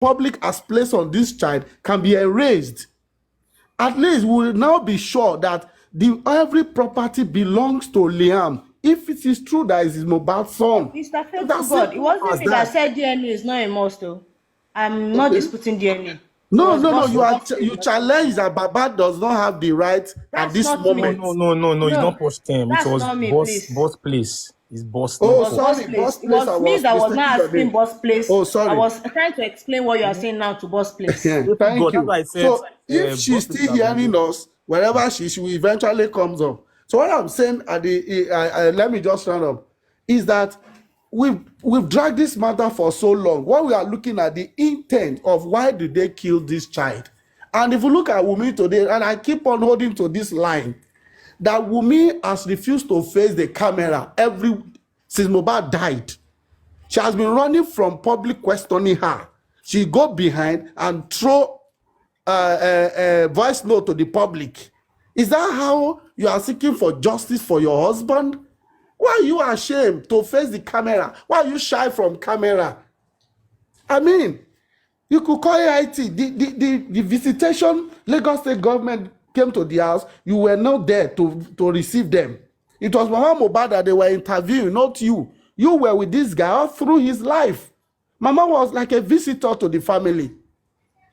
public has placed on this child can be erased. At least we will now be sure that every property belongs to Liam. If it is true that it's Mohbad's son. Mr. Faithful God, it wasn't me that said DNA is not a must, though. I'm not disputing DNA. No. You challenge that Baba does not have the right at this moment. No. It's not post term. It was boss place. It's boss. Oh, sorry, boss place. It was me that was not asking boss place. Oh, sorry. I was trying to explain what you are saying now to boss place. Yeah, thank you. So if she's still hearing us, wherever she will eventually comes up. So what I'm saying at let me just round up, is that we've dragged this matter for so long. What we are looking at the intent of why did they kill this child. And if you look at Wunmi today, and I keep on holding to this line, that Wunmi has refused to face the camera since Mohbad died. She has been running from public questioning her. She go behind and throw a voice note to the public. Is that how you are seeking for justice for your husband? Why are you ashamed to face the camera? Why are you shy from camera? I mean, you could call it the visitation. Lagos State government came to the house. You were not there to receive them. It was Mama Mohbad that they were interviewing, not you. You were with this guy all through his life. Mama was like a visitor to the family.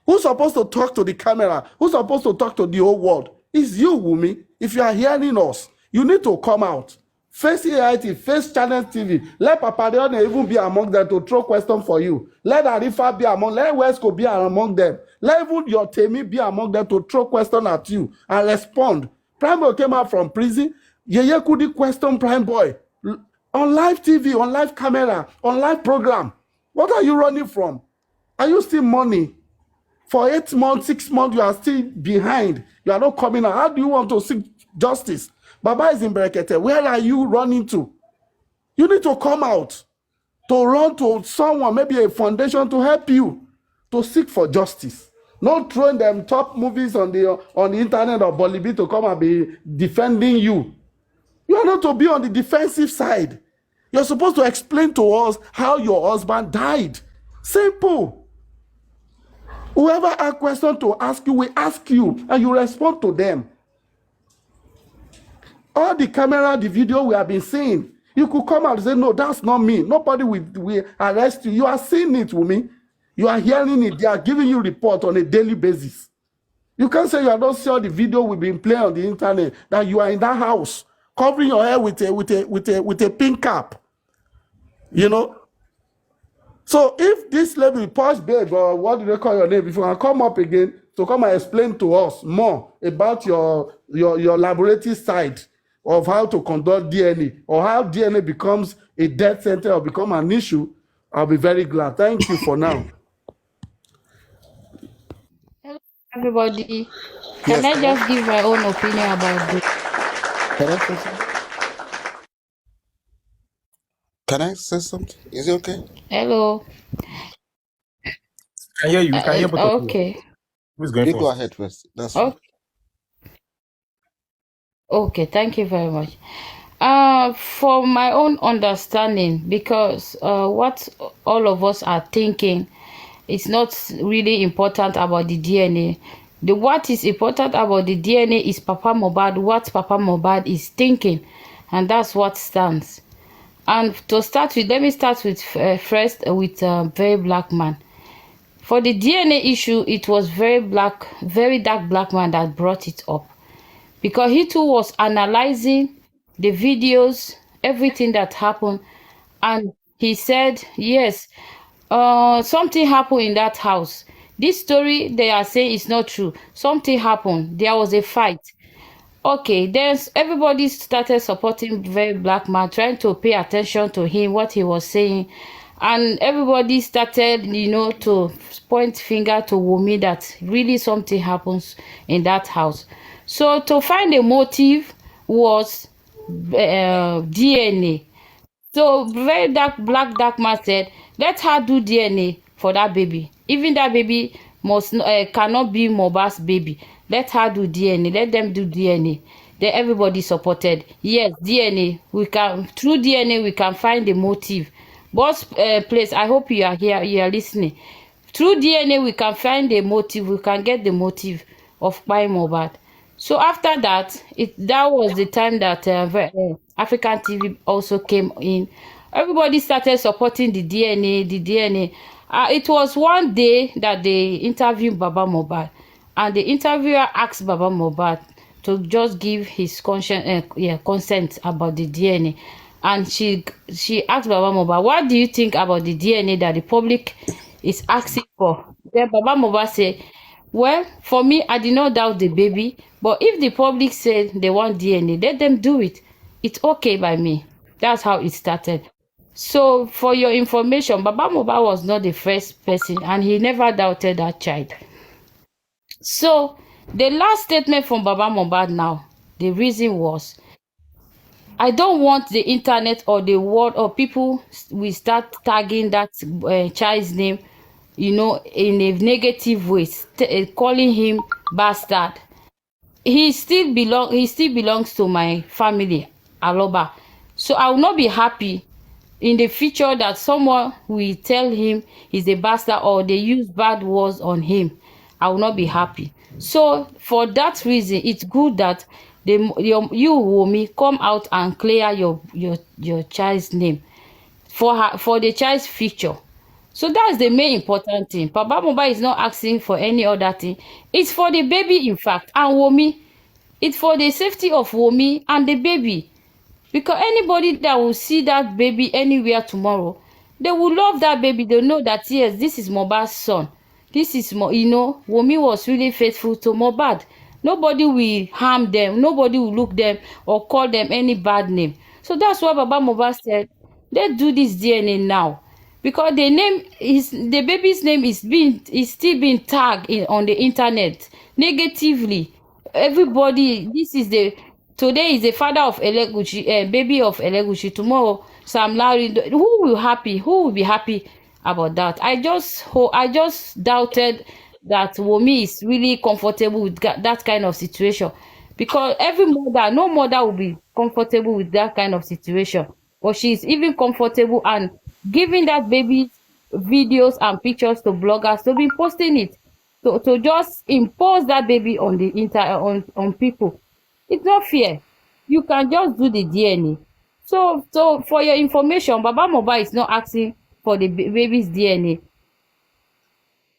Who's supposed to talk to the camera? Who's supposed to talk to the whole world? It's you, Wunmi. If you are hearing us, you need to come out. Face AIT, face Channel TV. Let Papa Deone even be among them to throw questions for you. Let Arifa be among them. Let Wesco be among them. Let even your Temi be among them to throw questions at you and respond. Prime Boy came out from prison. Yeye Kudi question Prime Boy. On live TV, on live camera, on live program. What are you running from? Are you still money? For 8 months, 6 months, you are still behind. You are not coming out. How do you want to seek justice? Baba is in Berekete. Where are you running to? You need to come out to run to someone, maybe a foundation to help you to seek for justice. Not throwing them top movies on the internet or Bolibi to come and be defending you. You are not to be on the defensive side. You're supposed to explain to us how your husband died. Simple. Whoever has a question to ask you, we ask you, and you respond to them. All the camera, the video we have been seeing, you could come out and say, no, that's not me. Nobody will arrest you. You are seeing it, Wunmi. You are hearing it. They are giving you report on a daily basis. You can't say you are not seeing the video we've been playing on the internet, that you are in that house, covering your hair with a pink cap. You know? So if this lady, Posh Babe, or what do they call your name, if you can come up again to come and explain to us more about your laboratory side of how to conduct DNA, or how DNA becomes a death sentence or become an issue, I'll be very glad. Thank you for now. Hello, everybody. Can I just give my own opinion about this? Can I say something? Is it okay? Hello. I hear you. Can hear both of you. Okay. Who's going You first? go ahead first. That's fine. Okay, thank you very much. For my own understanding, because what all of us are thinking is not really important about the DNA. What is important about the DNA is Papa Mohbad, what Papa Mohbad is thinking, and that's what stands. And to start with, let me start with first with Very Black Man. For the DNA issue, it was very dark black man that brought it up, because he too was analyzing the videos, everything that happened, and he said, yes, something happened in that house. This story they are saying is not true. Something happened. There was a fight. Okay, then everybody started supporting Very Black Man, trying to pay attention to him, what he was saying. And everybody started, to point finger to Wunmi that really something happens in that house. So to find a motive was DNA. So Very dark man said, let her do DNA for that baby. Even that baby cannot be Mohbad's baby. Let her do DNA. Let them do DNA. Then everybody supported. Yes, DNA. Through DNA we can find the motive. Boss place, I hope you are here, you are listening. through DNA we can find the motive, we can get the motive of buying Mohbad. So after that, that was the time that African TV also came in. Everybody started supporting the DNA, the DNA. It was one day that they interviewed Baba Mohbad, and the interviewer asked Baba Mohbad to just give his consent about the DNA. And she asked Baba Mohbad, what do you think about the DNA that the public is asking for? Then Baba Mohbad said, well, for me, I did not doubt the baby, but if the public said they want DNA, let them do it. It's okay by me. That's how it started. So for your information, Baba Mohbad was not the first person, and he never doubted that child. So the last statement from Baba Mohbad now, the reason was, I don't want the internet or the world or people will start tagging that child's name, in a negative way, calling him bastard. He still belongs to my family, Aloba. So I will not be happy in the future that someone will tell him he's a bastard or they use bad words on him. I will not be happy. So for that reason, it's good that you, Wunmi, come out and clear your child's name for the child's future. So that's the main important thing. Baba Mohbad is not asking for any other thing. It's for the baby, in fact, and Wunmi. It's for the safety of Wunmi and the baby. Because anybody that will see that baby anywhere tomorrow, they will love that baby. They know that, yes, this is Mohbad's son. This is, Wunmi was really faithful to Mohbad. Nobody will harm them. Nobody will look them or call them any bad name. So that's why Baba Mohbad said, let's do this DNA now. Because the baby's name is still being tagged on the internet negatively. Everybody, today is the father of Elegushi, baby of Elegushi. Tomorrow, Sam Larry. Who will be happy about that? I just doubted that Wunmi is really comfortable with that kind of situation, because no mother will be comfortable with that kind of situation. But she's even comfortable and giving that baby videos and pictures to bloggers to be posting it, to just impose that baby on the on people. It's not fair. You can just do the DNA. So for your information, Baba Mohbad is not asking for the baby's DNA.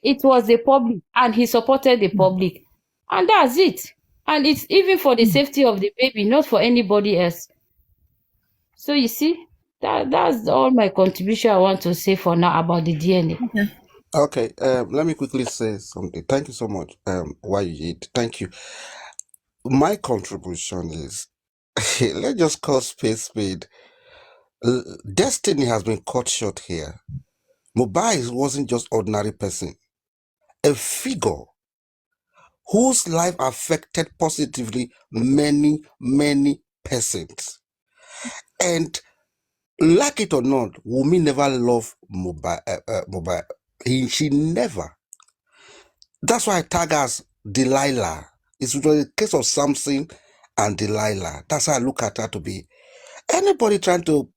It was the public, and he supported the public, and that's it. And it's even for the safety of the baby, not for anybody else. So you see, that's all my contribution I want to say for now about the DNA. Okay, let me quickly say something. Thank you so much. Why you did. Thank you. My contribution is, let's just call spade. Destiny has been cut short here. Mohbad wasn't just ordinary person, a figure whose life affected positively many persons. And like it or not, Wunmi never loved Mohbad. She never. That's why I tag as Delilah. It's the case of Samson and Delilah. That's how I look at her to be. Anybody trying to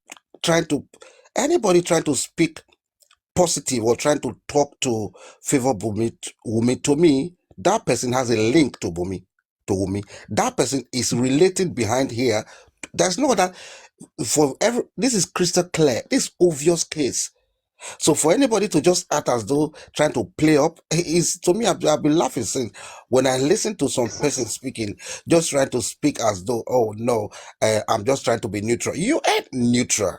speak positive or trying to talk to favor Wunmi, to me, that person has a link to Wunmi. That person is related behind here. There's no other. This is crystal clear. This obvious case. So for anybody to just act as though trying to play up is, to me, I've been laughing since when I listen to some person speaking, just trying to speak as though, oh no, I'm just trying to be neutral. You ain't neutral.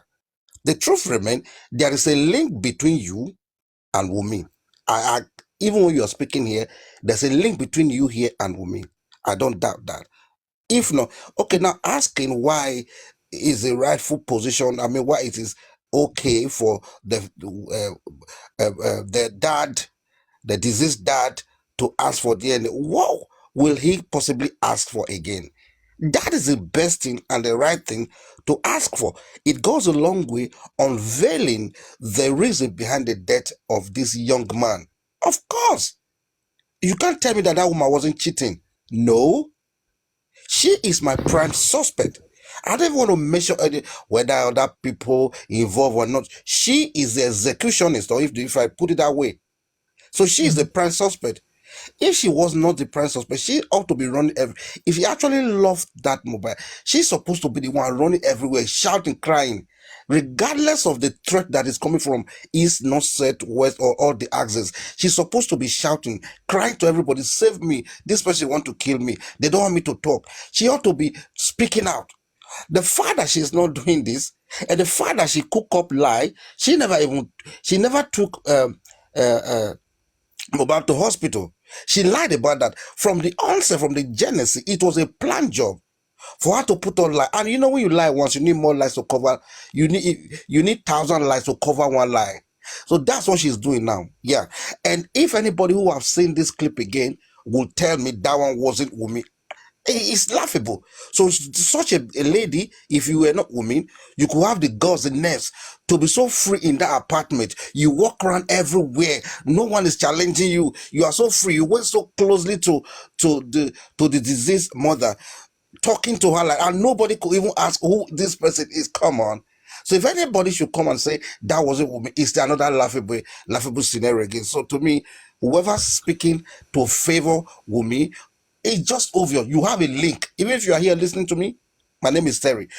The truth remains, there is a link between you and Wunmi. Even when you are speaking here, there's a link between you here and Wunmi. I don't doubt that. If not, okay, now asking why is the rightful position, I mean, why it is okay for the dad, the deceased dad, to ask for DNA. What will he possibly ask for again? That is the best thing and the right thing to ask for. It goes a long way unveiling the reason behind the death of this young man. Of course, you can't tell me that woman wasn't cheating. No, she is my prime suspect. I don't even want to mention whether other people involved or not. She is the executionist, or if I put it that way. So she is the prime suspect. If she was not the prime suspect, she ought to be running if she actually loved that Mohbad, she's supposed to be the one running everywhere, shouting, crying, regardless of the threat that is coming from east, north, south, west, or all the axes. She's supposed to be shouting, crying to everybody, save me, this person want to kill me, they don't want me to talk. She ought to be speaking out. The fact that she's not doing this, and the fact that she cook up lie, she never took Mohbad to hospital. She lied about that. From the onset, from the genesis, it was a planned job for her to put on lie. And you know, when you lie once, you need more lies to cover. You need 1,000 lies to cover one lie. So that's what she's doing now. Yeah. And if anybody who have seen this clip again will tell me that one wasn't Wunmi, it's laughable. So such a lady, if you were not woman, you could have the guts, the nerves to be so free in that apartment. You walk around everywhere. No one is challenging you. You are so free. You went so closely to the deceased mother, talking to her and nobody could even ask who this person is. Come on. So if anybody should come and say that wasn't Wunmi, it's another laughable scenario again. So to me, whoever's speaking to favor Wunmi, it's just obvious. You have a link. Even if you are here listening to me, my name is Terry.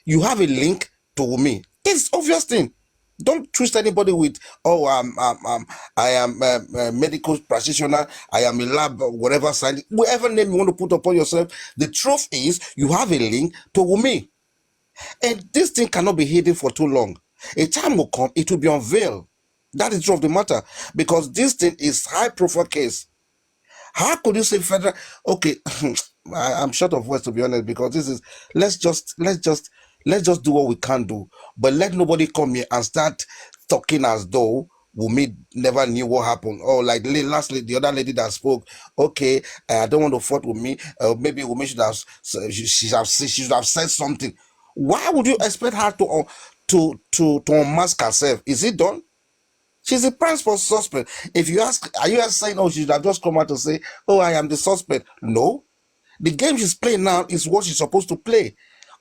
You have a link to Wunmi. It's obvious thing. Don't twist anybody with, oh, I am a medical practitioner, I am a lab, or whatever side, whatever name you want to put upon yourself. The truth is, you have a link to Wunmi. And this thing cannot be hidden for too long. A time will come, it will be unveiled. That is the truth of the matter. Because this thing is high-profile case. How could you say federal? Okay, I'm short of words, to be honest, because this is, let's just do what we can do, but let nobody come here and start talking as though Wunmi never knew what happened. Or like lastly, the other lady that spoke, okay, I don't want to fight with me. Maybe Wunmi should have said something. Why would you expect her to unmask herself? Is it done? She's the prime suspect. If you ask, are you saying, oh, she should have just come out to say, oh, I am the suspect? No. The game she's playing now is what she's supposed to play.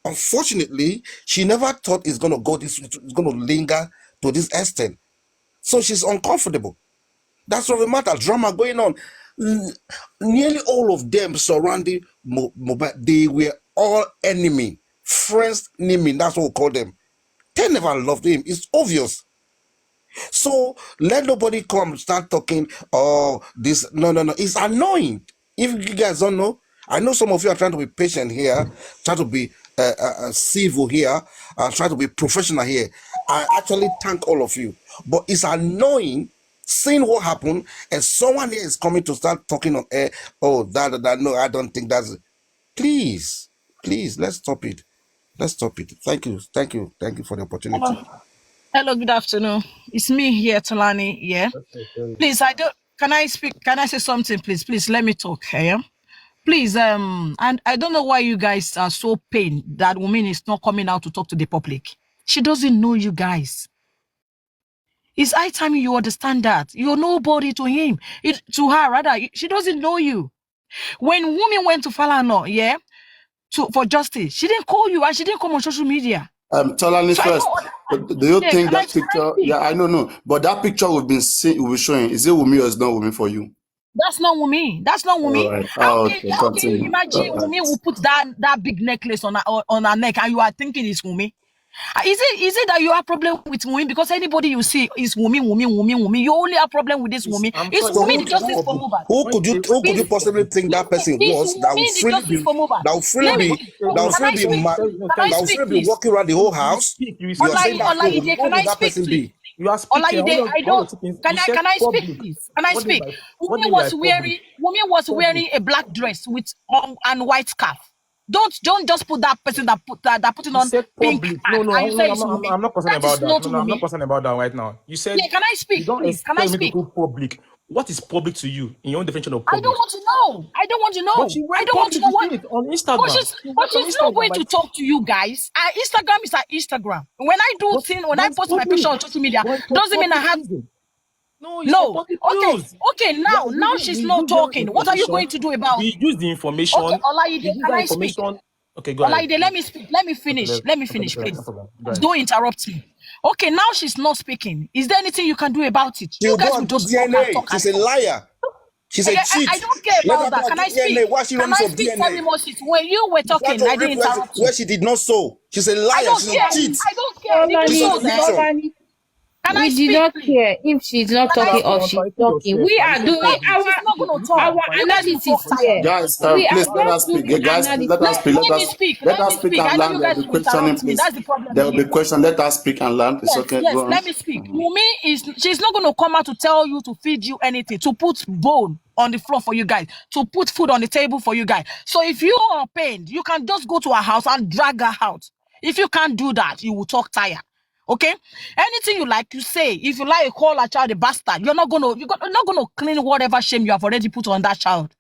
Unfortunately, she never thought it's going to linger to this extent. So she's uncomfortable. That's what the matter. Drama going on. Nearly all of them surrounding Mohbad, they were all enemy. Friends, enemy, that's what we call them. They never loved him. It's obvious. So let nobody come start talking, oh, this, no. It's annoying. If you guys don't know, I know some of you are trying to be patient here, trying to be civil here, trying to be professional here. I actually thank all of you. But it's annoying seeing what happened, and someone here is coming to start talking on air, oh, that, no, I don't think that's it. Please, let's stop it. Thank you for the opportunity. Hello, good afternoon. It's me here, Tolani. Yeah. Please, can I speak? Can I say something, please? Please let me talk. Yeah. Please, and I don't know why you guys are so pained that woman is not coming out to talk to the public. She doesn't know you guys. It's high time you understand that. You're nobody to him. To her, rather. She doesn't know you. When woman went to Falana, yeah, for justice, she didn't call you and she didn't come on social media. Tolani, so first, do you think that picture? Yeah, I don't know, but that picture we've been showing, is it Wunmi or is not Wunmi for you? That's not Wunmi. That's not Wunmi. Right. How can you imagine Wunmi will put that big necklace on her neck and you are thinking it's Wunmi? Is it that you have problem with Wunmi because anybody you see is Wunmi? You only have problem with this Wunmi. It's Wunmi the justice for Mohbad. Who could you possibly think that person was that would freely be walking around the whole house? You are saying that who would that person be? You are speaking. Can I speak, please? Can I speak? Wunmi was wearing a black dress with and white scarf. Don't just put that person that put it on pink. No, I'm not concerned about that. No, I'm not concerned about that right now. You said, yeah, can I speak, please? Can I speak? Public. What is public to you in your own definition of public? I don't want to know. I don't want to know what on Instagram. But she's not going to talk to you guys. Instagram is her Instagram. When I post my picture on social media, doesn't mean I have. No. Okay. Now she's not talking. What are you going to do about it? We use the information. Okay, Olaide, can I speak? Okay, go ahead. Olaide, let me speak. Let me finish, please. Don't interrupt me. Okay, now she's not speaking. Is there anything you can do about it? You guys go will and do just talk and DNA. talk She's and a talk. liar. She's a cheat. I don't care Let about her that. go Can and I do DNA. speak? Why she Can running I from speak? Tell me DNA? more shit. When you were She's trying talking, to I reap didn't interrupt you. where she did not sow. She's a liar. I don't She's care. a cheat. I don't care. If you She's know a that. victim. Can I We did speak, not please? care if she's not Can I talking or speak? she's talking. We are doing She's not going to talk. our You guys will analysis talk tired. here. Guys, We are please let just us speak. doing Guys, let analysis. us speak. Let me speak. Let Let me us speak speak. and I know land. you There guys will be will questioning, interrupt me. please. That's the problem There will be here. question. Let us speak and land. It's okay. Yes, Go on. let me speak. She's not going to come out to tell you to feed you anything, to put bone on the floor for you guys, to put food on the table for you guys. So if you are pained, you can just go to her house and drag her out. If you can't do that, you will talk tired. Okay? Anything you like, you say. If you like, call a child a bastard. You're not gonna clean whatever shame you have already put on that child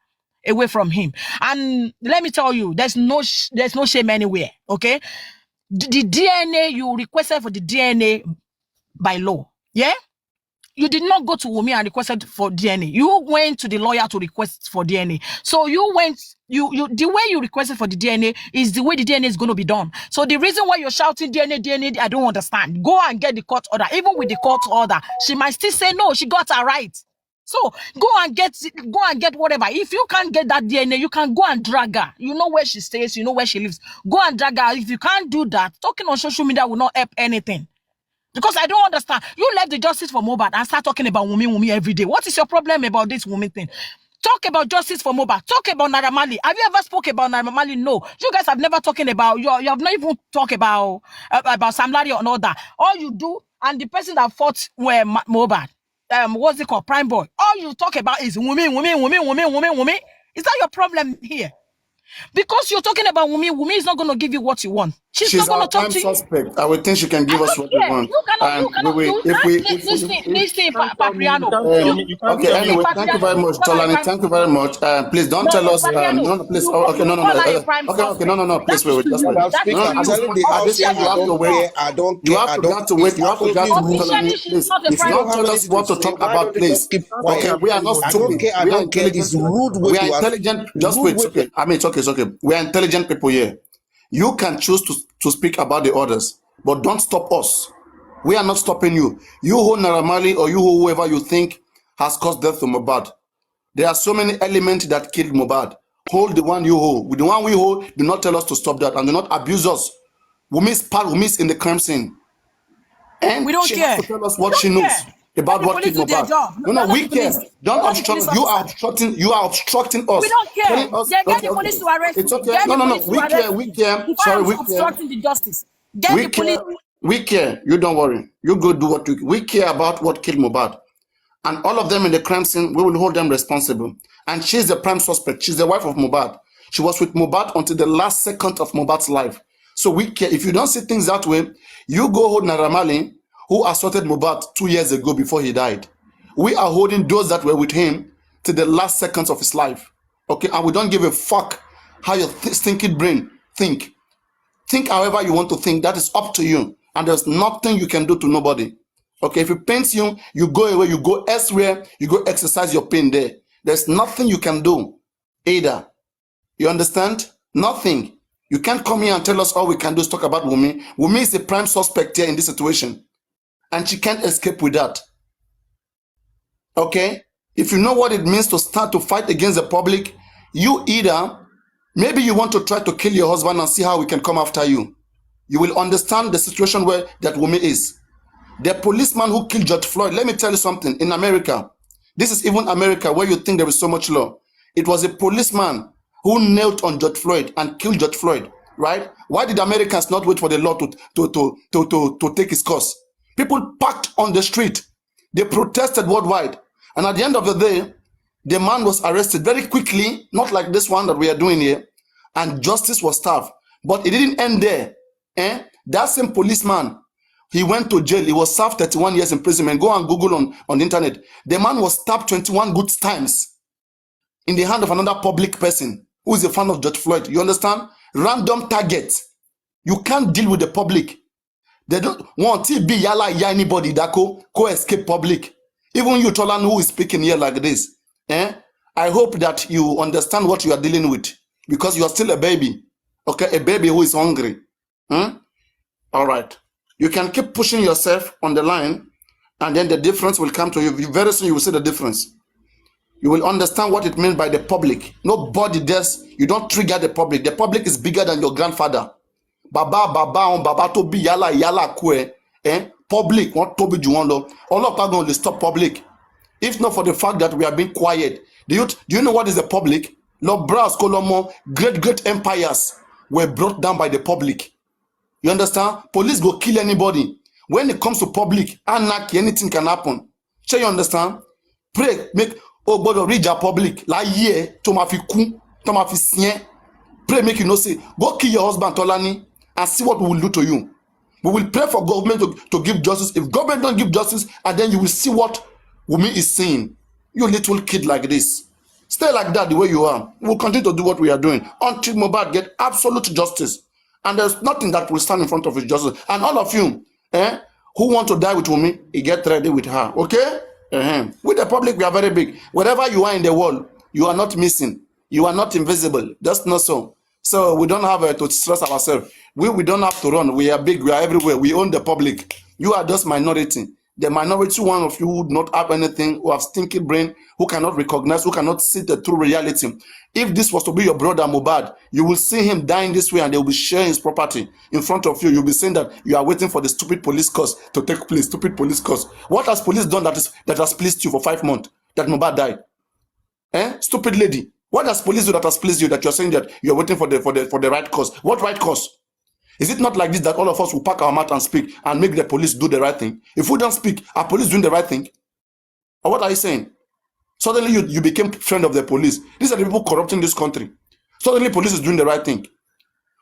away from him. And let me tell you, there's no shame anywhere. Okay? The DNA, you requested for the DNA by law. Yeah? You did not go to Wumi and requested for DNA. You went to the lawyer to request for DNA. So you went, the way you requested for the DNA is the way the DNA is going to be done. So the reason why you're shouting DNA, I don't understand. Go and get the court order. Even with the court order, she might still say no, she got her right. So go and get whatever. If you can't get that DNA, you can go and drag her. You know where she stays, you know where she lives. Go and drag her. If you can't do that, talking on social media will not help anything. Because I don't understand. You left the justice for Mohbad and start talking about Wumi every day. What is your problem about this Wumi thing? Talk about justice for Mohbad. Talk about Naira Marley. Have you ever spoke about Naira Marley? No. You guys have never talking about, you have not even talked about Sam Larry or all that. All you do, and the person that fought Mohbad, what's it called? Prime Boy. All you talk about is Wumi. Is that your problem here? Because you're talking about Wumi is not going to give you what you want. She's not going to talk to you. Suspect. I would think she can give us what we want. You cannot. Listen, Papriano. Okay, anyway, thank you very much, Tolani. Thank you very much. Please don't tell us. No, please. Okay, no. Okay, no. Please wait. Just wait. I'm telling the house here, I don't care. You have to wait. You have to wait. Please, if you don't tell us what to talk about, please. Okay, we are not stupid. I don't care. It's rude way. We are intelligent. Just wait. Okay, I mean, it's okay. We are intelligent people here. You can choose to speak about the others, but don't stop us. We are not stopping you. You who Naira Marley or you whoever you think has caused death to Mohbad. There are so many elements that killed Mohbad. Hold the one you hold. With the one we hold, do not tell us to stop that and do not abuse us. Wumi is in the crime scene. And we don't she care. has to tell us what she knows about what killed Mohbad. No, we care. Don't obstruct. You are obstructing us. We don't care. Get the police to arrest It's okay. No. We care. Sorry, we care. Obstructing the justice. Get the police. We care. You don't worry. You go do what we care about what killed Mohbad. And all of them in the crime scene, we will hold them responsible. And she's the prime suspect. She's the wife of Mohbad. She was with Mohbad until the last second of Mohbad's life. So we care. If you don't see things that way, you go hold Naira Marley, who assaulted Mohbad 2 years ago before he died. We are holding those that were with him to the last seconds of his life. Okay, and we don't give a fuck how your stinking brain think. Think however you want to think. That is up to you. And there's nothing you can do to nobody. Okay, if it pains you, you go away, you go elsewhere, you go exercise your pain there. There's nothing you can do either. You understand? Nothing. You can't come here and tell us all we can do is talk about Wumi. Wumi is the prime suspect here in this situation. And she can't escape with that. Okay? If you know what it means to start to fight against the public, you either, maybe you want to try to kill your husband and see how we can come after you. You will understand the situation where that Wumi is. The policeman who killed George Floyd, let me tell you something, in America, this is even America where you think there is so much law. It was a policeman who knelt on George Floyd and killed George Floyd, right? Why did Americans not wait for the law to take its course? People packed on the street. They protested worldwide. And at the end of the day, the man was arrested very quickly, not like this one that we are doing here, and justice was served. But it didn't end there. That same policeman, he went to jail. He was served 31 years imprisonment. Go and Google on the internet. The man was stabbed 21 good times in the hand of another public person who is a fan of George Floyd. You understand? Random targets. You can't deal with the public. They don't want to be yala ya anybody that co escape public. Even you, Tolan, who is speaking here like this. I hope that you understand what you are dealing with, because you are still a baby. Okay, a baby who is hungry. All right. You can keep pushing yourself on the line, and then the difference will come to you. Very soon you will see the difference. You will understand what it means by the public. Nobody does. You don't trigger the public. The public is bigger than your grandfather. Baba to be yala kwe. Public want to be juwando. All of that going to stop public. If not for the fact that we are being quiet. Do you know what is the public? Lobras, Kolomo, great empires were brought down by the public. You understand? Police go kill anybody. When it comes to public, anarchy, anything can happen. So you understand? Pray, make God reach our public. La ye, to ma fi kun, to ma fi sien. Pray, make you know, say, go kill your husband, Tolani, and see what we will do to you. We will pray for government to give justice. If government don't give justice, and then you will see what Wumi is saying. You little kid like this. Stay like that the way you are. We'll continue to do what we are doing until Mohbad get absolute justice. And there's nothing that will stand in front of his justice. And all of you, who want to die with Wumi, you get ready with her. Okay? With the public, we are very big. Wherever you are in the world, you are not missing. You are not invisible. That's not so. So we don't have to stress ourselves. We don't have to run. We are big. We are everywhere. We own the public. You are just minority. The minority one of you who do not have anything, who have stinky brain, who cannot recognize, who cannot see the true reality. If this was to be your brother Mohbad, you will see him dying this way and they will be sharing his property in front of you. You'll be saying that you are waiting for the stupid police cause to take place. Stupid police cause. What has police done that has pleased you for 5 months? That Mohbad died? Stupid lady. What has police do that has pleased you that you're saying that you're waiting for the right cause? What right cause? Is it not like this that all of us will pack our mouth and speak and make the police do the right thing? If we don't speak, are police doing the right thing? Or what are you saying? Suddenly you became friend of the police. These are the people corrupting this country. Suddenly police is doing the right thing.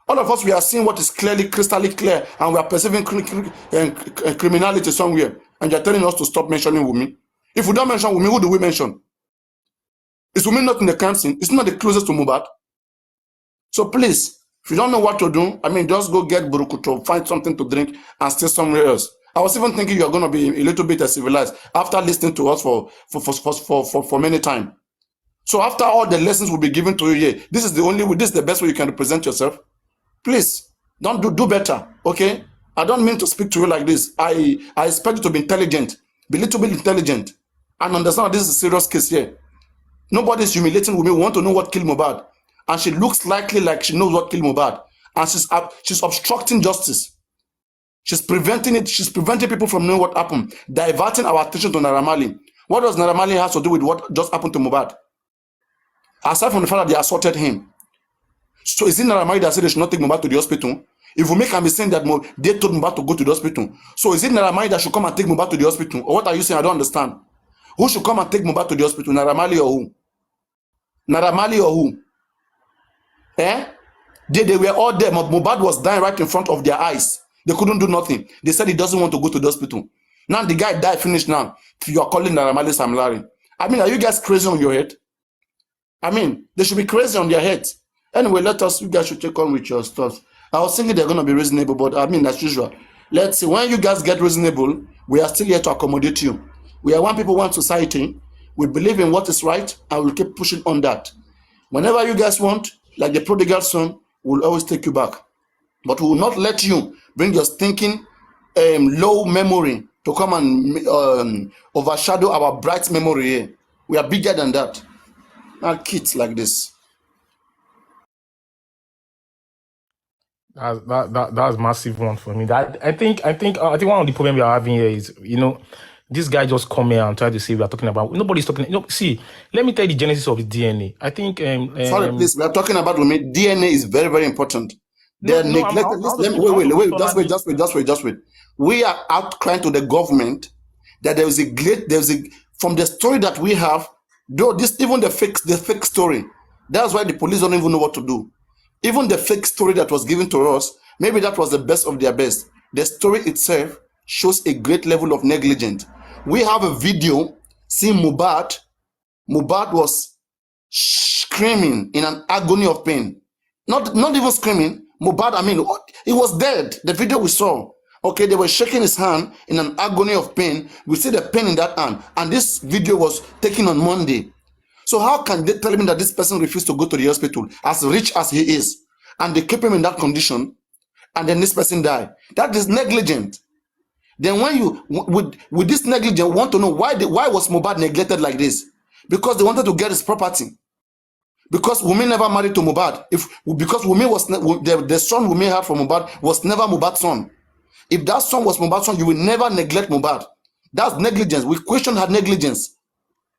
All of us, we are seeing what is clearly, crystal clear, and we are perceiving criminality somewhere. And you're telling us to stop mentioning Wumi. If we don't mention Wumi, who do we mention? Is Wumi not in the crime scene? It's not the closest to Mohbad. So please, if you don't know what to do, just go get Burukuto, find something to drink, and stay somewhere else. I was even thinking you're going to be a little bit civilized after listening to us for many time. So after all the lessons will be given to you here, this is the best way you can represent yourself. Please, don't do better, okay? I don't mean to speak to you like this. I expect you to be intelligent, be a little bit intelligent, and understand this is a serious case here. Nobody's humiliating Wumi. We want to know what killed Mohbad. And she looks likely like she knows what killed Mohbad. And she's obstructing justice. She's preventing it. She's preventing people from knowing what happened. Diverting our attention to Naira Marley. What does Naira Marley have to do with what just happened to Mohbad? Aside from the fact that they assaulted him. So is it Naira Marley that said they should not take Mohbad to the hospital? If we make a mistake that they told Mohbad to go to the hospital. So is it Naira Marley that should come and take Mohbad to the hospital? Or what are you saying? I don't understand. Who should come and take Mohbad to the hospital? Naira Marley or who? Naira Marley or who? They were all there. Mohbad was dying right in front of their eyes. They couldn't do nothing. They said he doesn't want to go to the hospital. Now the guy died, finished now. You are calling Naira Marley Sam Larry. Are you guys crazy on your head? They should be crazy on their heads. Anyway, you guys should check on with your stuff. I was thinking they're going to be reasonable, but as usual. Let's see, when you guys get reasonable, we are still here to accommodate you. We are one people, one society. We believe in what is right, and we'll keep pushing on that. Whenever you guys want, like the prodigal son, we'll always take you back. But we will not let you bring your stinking low memory to come and overshadow our bright memory here. We are bigger than that. Not kids like this. That's massive one for me. I think one of the problems we are having here is, this guy just come here and try to say we are talking about. Nobody's talking. See, let me tell you the genesis of the DNA. I think. Sorry, please. We are talking about women. DNA is very, very important. They are neglected. Wait. Just wait. We are out crying to the government that from the story that we have. Though even the fake story. That's why the police don't even know what to do. Even the fake story that was given to us, maybe that was the best of their best. The story itself shows a great level of negligence. We have a video seeing Mohbad. Mohbad was screaming in an agony of pain. Not even screaming. Mohbad, he was dead. The video we saw. Okay, they were shaking his hand in an agony of pain. We see the pain in that hand. And this video was taken on Monday. So how can they tell me that this person refused to go to the hospital, as rich as he is, and they keep him in that condition, and then this person died? That is negligent. Then when you, with this negligence, want to know why was Mohbad neglected like this? Because they wanted to get his property. Because Wunmi never married to Mohbad. Because Wunmi was, the son Wunmi had from Mohbad was never Mohbad's son. If that son was Mohbad's son, you will never neglect Mohbad. That's negligence. We question her negligence.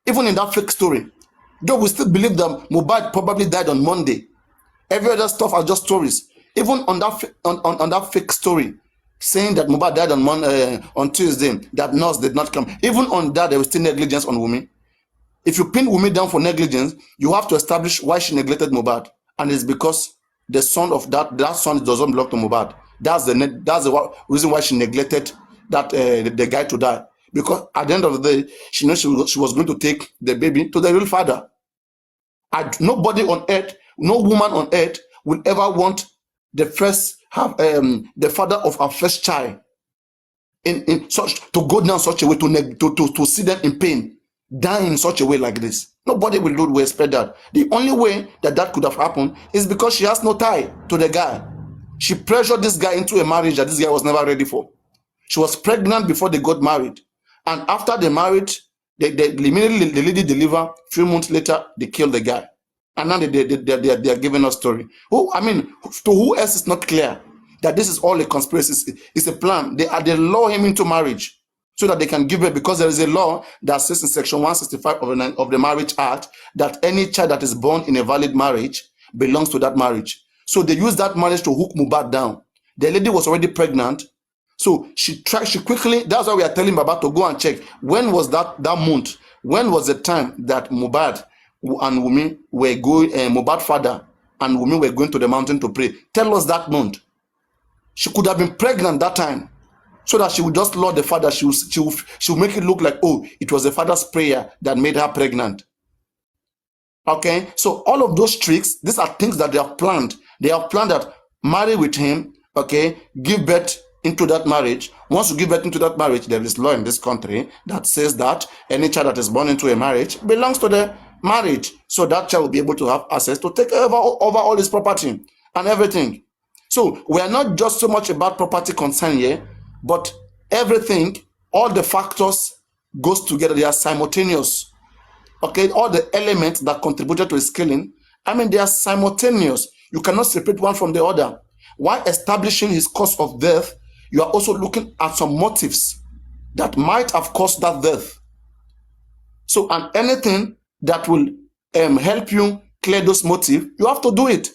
Even in that fake story. Though we still believe that Mohbad probably died on Monday. Every other stuff are just stories. Even on that fake story, saying that Mohbad died on Tuesday, that nurse did not come. Even on that, there was still negligence on Wunmi. If you pin Wunmi down for negligence, you have to establish why she neglected Mohbad. And it's because the son of that son doesn't belong to Mohbad. That's the reason why she neglected that the guy to die. Because at the end of the day, she knew she was going to take the baby to the real father. Nobody on earth, no woman on earth will ever want the father of her first child in such to go down such a way to see them in pain, die in such a way like this. Nobody will expect that. The only way that could have happened is because she has no tie to the guy. She pressured this guy into a marriage that this guy was never ready for. She was pregnant before they got married. And after the marriage, immediately the lady delivered. A few months later, they killed the guy. And now they are giving us story. To who else is not clear that this is all a conspiracy? It's a plan. They lure him into marriage so that they can give it, because there is a law that says in section 165 of the Marriage Act that any child that is born in a valid marriage belongs to that marriage. So they use that marriage to hook Mohbad down. The lady was already pregnant. So she quickly, that's why we are telling Baba to go and check. When was that month? When was the time that Mohbad and Wunmi were going, Mohbad father and Wunmi were going to the mountain to pray? Tell us that month. She could have been pregnant that time, so that she would just lure the father. She will make it look like, oh, it was the father's prayer that made her pregnant. Okay, so all of those tricks, these are things that they have planned. They have planned that marry with him, okay, give birth into that marriage. Once you give birth into that marriage, there is law in this country that says that any child that is born into a marriage belongs to the marriage. So that child will be able to have access to take over all his property and everything. So we are not just so much about property concern here, but everything, all the factors goes together. They are simultaneous. Okay, all the elements that contributed to his killing, they are simultaneous. You cannot separate one from the other. While establishing his cause of death, you are also looking at some motives that might have caused that death. So, and anything that will help you clear those motives, you have to do it.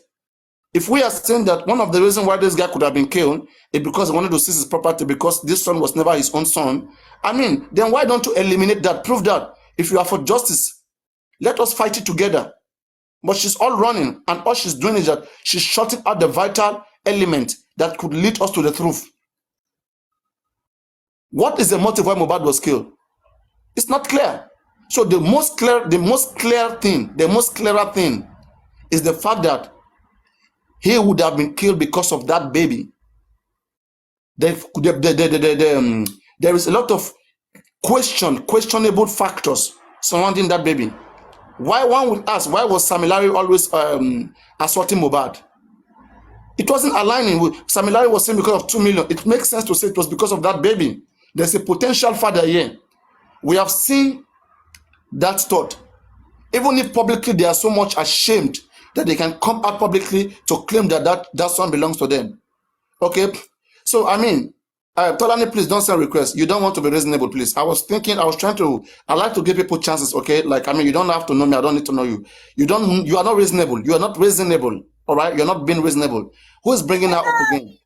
If we are saying that one of the reasons why this guy could have been killed is because he wanted to seize his property because this son was never his own son, then why don't you eliminate that? Prove that. If you are for justice, let us fight it together. But she's all running, and all she's doing is that she's shutting out the vital element that could lead us to the truth. What is the motive why Mohbad was killed? It's not clear. So the most clearer thing is the fact that he would have been killed because of that baby. There is a lot of questionable factors surrounding that baby. Why, one would ask, why was Sam Larry always assaulting Mohbad? It wasn't aligning with Sam Larry was saying because of 2 million. It makes sense to say it was because of that baby. There's a potential father here. We have seen that thought. Even if publicly they are so much ashamed that they can come out publicly to claim that son belongs to them. Okay? So, Tolani, please don't send requests. You don't want to be reasonable, please. I like to give people chances, okay? You don't have to know me. I don't need to know you. You are not reasonable. You are not reasonable. All right? You're not being reasonable. Who is bringing her up again?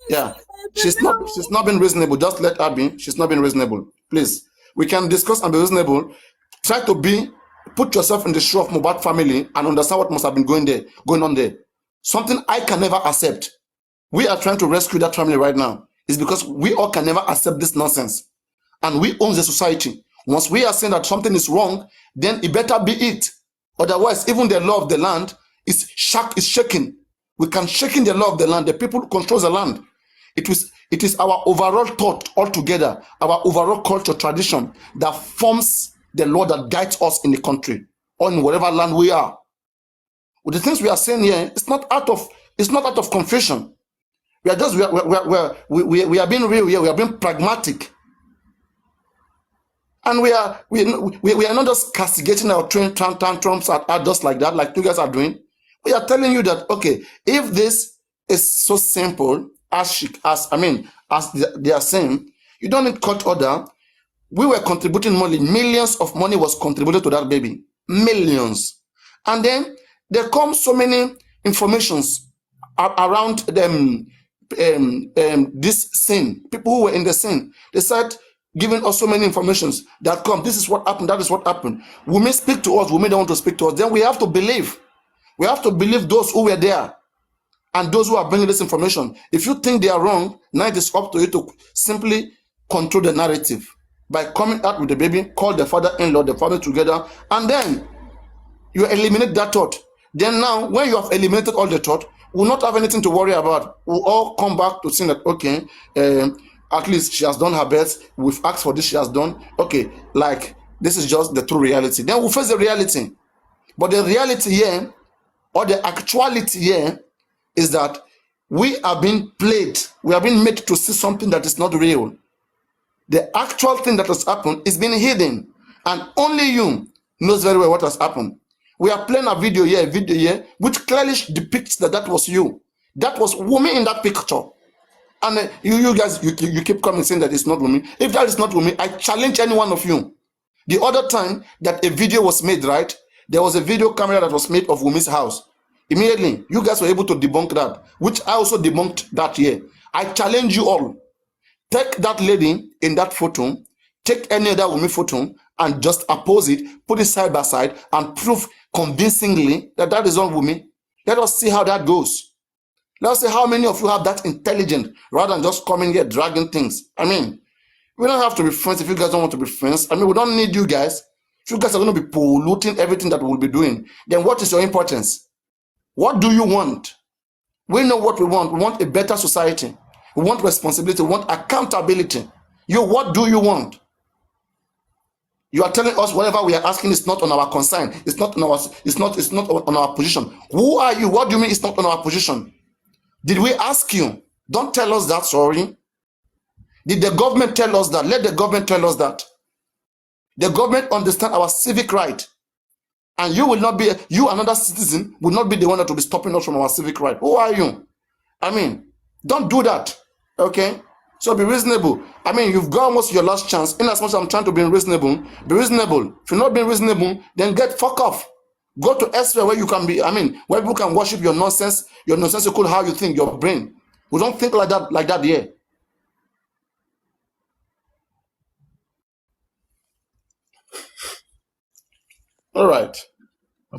Yeah. She's not being reasonable. Just let her be. She's not being reasonable. Please. We can discuss and be reasonable. Try to put yourself in the shoe of Mohbad family and understand what must have been going on there. Something I can never accept. We are trying to rescue that family right now. It's because we all can never accept this nonsense. And we own the society. Once we are saying that something is wrong, then it better be it. Otherwise, even the law of the land is shaken. We can shake in the law of the land. The people who control the land. It is our overall thought altogether, our overall culture, tradition that forms the law that guides us in the country or in whatever land we are. With the things we are saying here, it's not out of confusion. We are being real here. We are being pragmatic. And we are not just castigating our tantrums at just like that, like you guys are doing. We are telling you that, okay, if this is so simple as they are saying, you don't need court order. We were contributing money, millions of money was contributed to that baby, millions. And then there come so many informations around them, this sin. People who were in the sin, they said, giving us so many informations that come. This is what happened. That is what happened. We may speak to us. We may don't want to speak to us. Then we have to believe. We have to believe those who were there and those who are bringing this information. If you think they are wrong, now it is up to you to simply control the narrative by coming out with the baby, call the father-in-law, the family together, and then you eliminate that thought. Then now, when you have eliminated all the thought, we'll not have anything to worry about. We'll all come back to saying that, okay, at least she has done her best. We've asked for this, she has done. Okay, like, this is just the true reality. Then we'll face the reality. But the reality here, or the actuality here, is that we are being played. We are being made to see something that is not real. The actual thing that has happened is being hidden. And only you knows very well what has happened. We are playing a video here, which clearly depicts that that was you. That was Wumi in that picture. And you guys, you keep coming saying that it's not Wumi. If that is not Wumi, I challenge any one of you. The other time that a video was made, right? There was a video camera that was made of Wumi's house. Immediately, you guys were able to debunk that, which I also debunked that year. I challenge you all. Take that lady in that photo, take any other Wumi photo, and just oppose it, put it side by side, and prove convincingly that that is not Wumi. Let us see how that goes. Let us see how many of you have that intelligent, rather than just coming here dragging things. I mean, we don't have to be friends if you guys don't want to be friends. I mean, we don't need you guys. If you guys are going to be polluting everything that we'll be doing, then what is your importance? What do you want? We know what we want. We want a better society. We want responsibility. We want accountability. What do you want? You are telling us whatever we are asking is not on our concern. It's not on our position. Who are you? What do you mean it's not on our position? Did we ask you? Don't tell us that, sorry. Did the government tell us that? Let the government tell us that. The government understand our civic right. And you will not be, you another citizen will not be the one that will be stopping us from our civic right. Who are you? I mean, don't do that. Okay? So be reasonable. I mean, you've got almost your last chance. In as much as I'm trying to be reasonable, be reasonable. If you're not being reasonable, then fuck off. Go to elsewhere where you can be, where people can worship your nonsense, your nonsensical how you think, your brain. We don't think like that here. All right.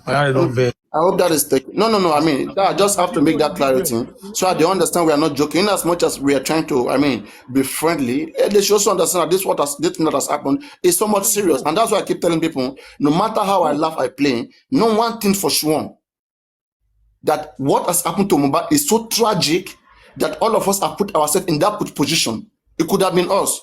I hope that is taken. No. I just have to make that clarity so they understand we are not joking. As much as we are trying to, be friendly, they should also understand that this thing that has happened is so much serious. And that's why I keep telling people, no matter how I laugh, I play, no one thing for sure, that what has happened to Mohbad is so tragic that all of us have put ourselves in that position. It could have been us.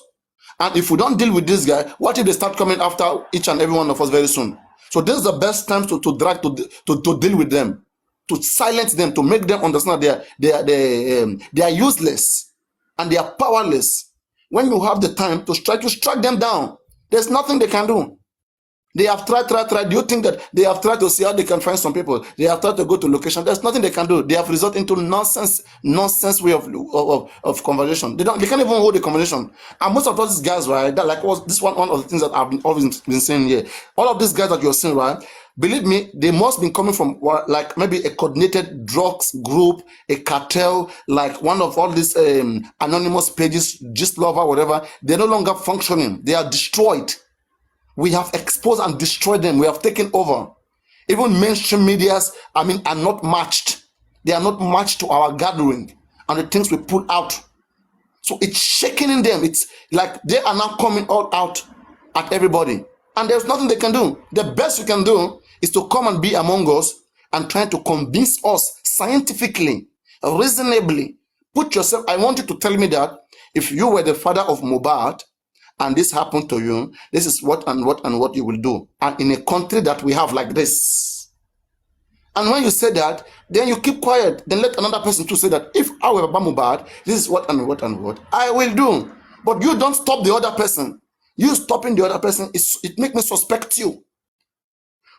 And if we don't deal with this guy, what if they start coming after each and every one of us very soon? So this is the best time to deal with them, to silence them, to make them understand they are useless and they are powerless. When you have the time to strike them down, there's nothing they can do. They have tried. Do you think that they have tried to see how they can find some people? They have tried to go to location. There's nothing they can do. They have resorted into nonsense way of conversation. They can't even hold the conversation. And most of those guys, right, that this one of the things that I've always been saying here. All of these guys that you're seeing, right, believe me, they must be coming from like maybe a coordinated drugs group, a cartel, like one of all these anonymous pages, Gist Lover, whatever. They're no longer functioning. They are destroyed. We have exposed and destroyed them. We have taken over. Even mainstream medias, are not matched. They are not matched to our gathering and the things we put out. So it's shaking in them. It's like they are now coming all out at everybody. And there's nothing they can do. The best you can do is to come and be among us and try to convince us scientifically, reasonably. Put yourself, I want you to tell me that if you were the father of Mohbad, and this happened to you, this is what you will do. And in a country that we have like this. And when you say that, then you keep quiet. Then let another person to say that if I were Mohbad, this is what I will do. But you don't stop the other person. You stopping the other person, it makes me suspect you.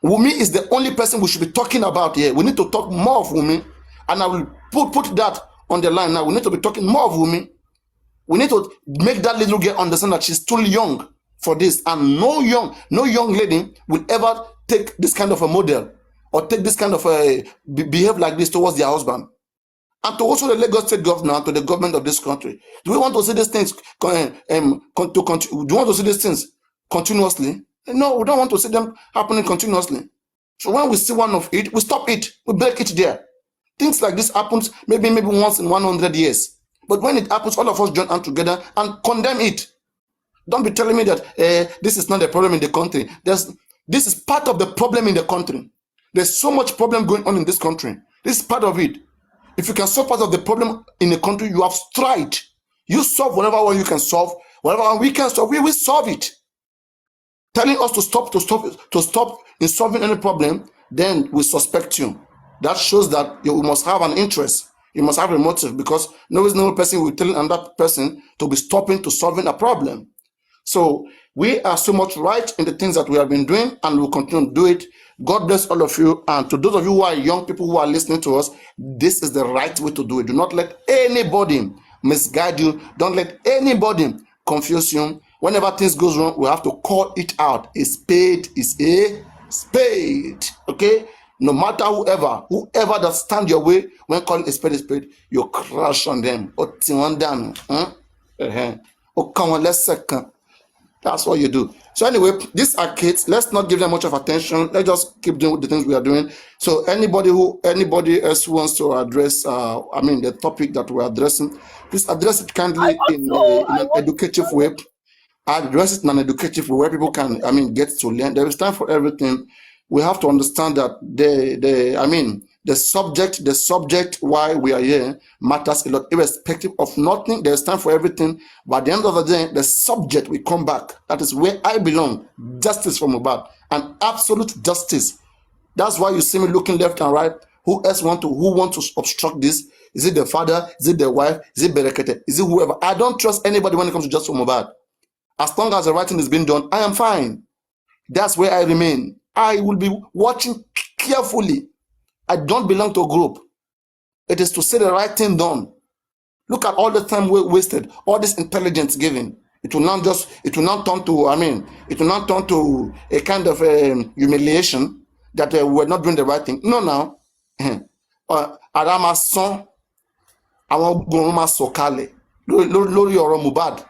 Wumi is the only person we should be talking about here. We need to talk more of Wumi. And I will put that on the line now. We need to be talking more of Wumi. We need to make that little girl understand that she's too young for this. And no young lady will ever take this kind of a model or take this kind of a behave like this towards their husband. And to also the Lagos State governor and to the government of this country. Do we want to see these things do you want to see these things continuously? No, we don't want to see them happening continuously. So when we see one of it, we stop it. We break it there. Things like this happens maybe once in 100 years. But when it happens, all of us join hands together and condemn it. Don't be telling me that this is not a problem in the country. This is part of the problem in the country. There's so much problem going on in this country. This is part of it. If you can solve part of the problem in the country, you have tried. You solve whatever one you can solve. Whatever one we can solve, we will solve it. Telling us to stop in solving any problem, then we suspect you. That shows that you must have an interest. You must have a motive, because no reasonable person will tell another person to be stopping to solving a problem. So we are so much right in the things that we have been doing, and we'll continue to do it. God bless all of you. And to those of you who are young people who are listening to us, this is the right way to do it. Do not let anybody misguide you. Don't let anybody confuse you. Whenever things goes wrong, we have to call it out. A spade is a spade. Okay? No matter whoever that stand your way when calling a spade, you crush on them. That's what you do. So anyway, these are kids. Let's not give them much of attention. Let's just keep doing the things we are doing. So anybody else who wants to address, the topic that we're addressing, please address it kindly in an educative way. Address it in an educative way where people can, get to learn. There is time for everything. We have to understand that the subject why we are here matters a lot, irrespective of nothing. There's time for everything. But at the end of the day, the subject will come back. That is where I belong. Justice for Mohbad, and absolute justice. That's why you see me looking left and right. Who want to obstruct this? Is it the father? Is it the wife? Is it Berekete? Is it whoever? I don't trust anybody when it comes to justice for Mohbad. As long as the writing is being done, I am fine. That's where I remain. I will be watching carefully. I don't belong to a group. It is to see the right thing done. Look at all the time we wasted, all this intelligence given. It will not turn to a kind of humiliation that we're not doing the right thing. No, now. Arama son, àwọn gbòòrùn máa sọ̀kalẹ̀ lórí ọ̀rọ̀ Mohbad.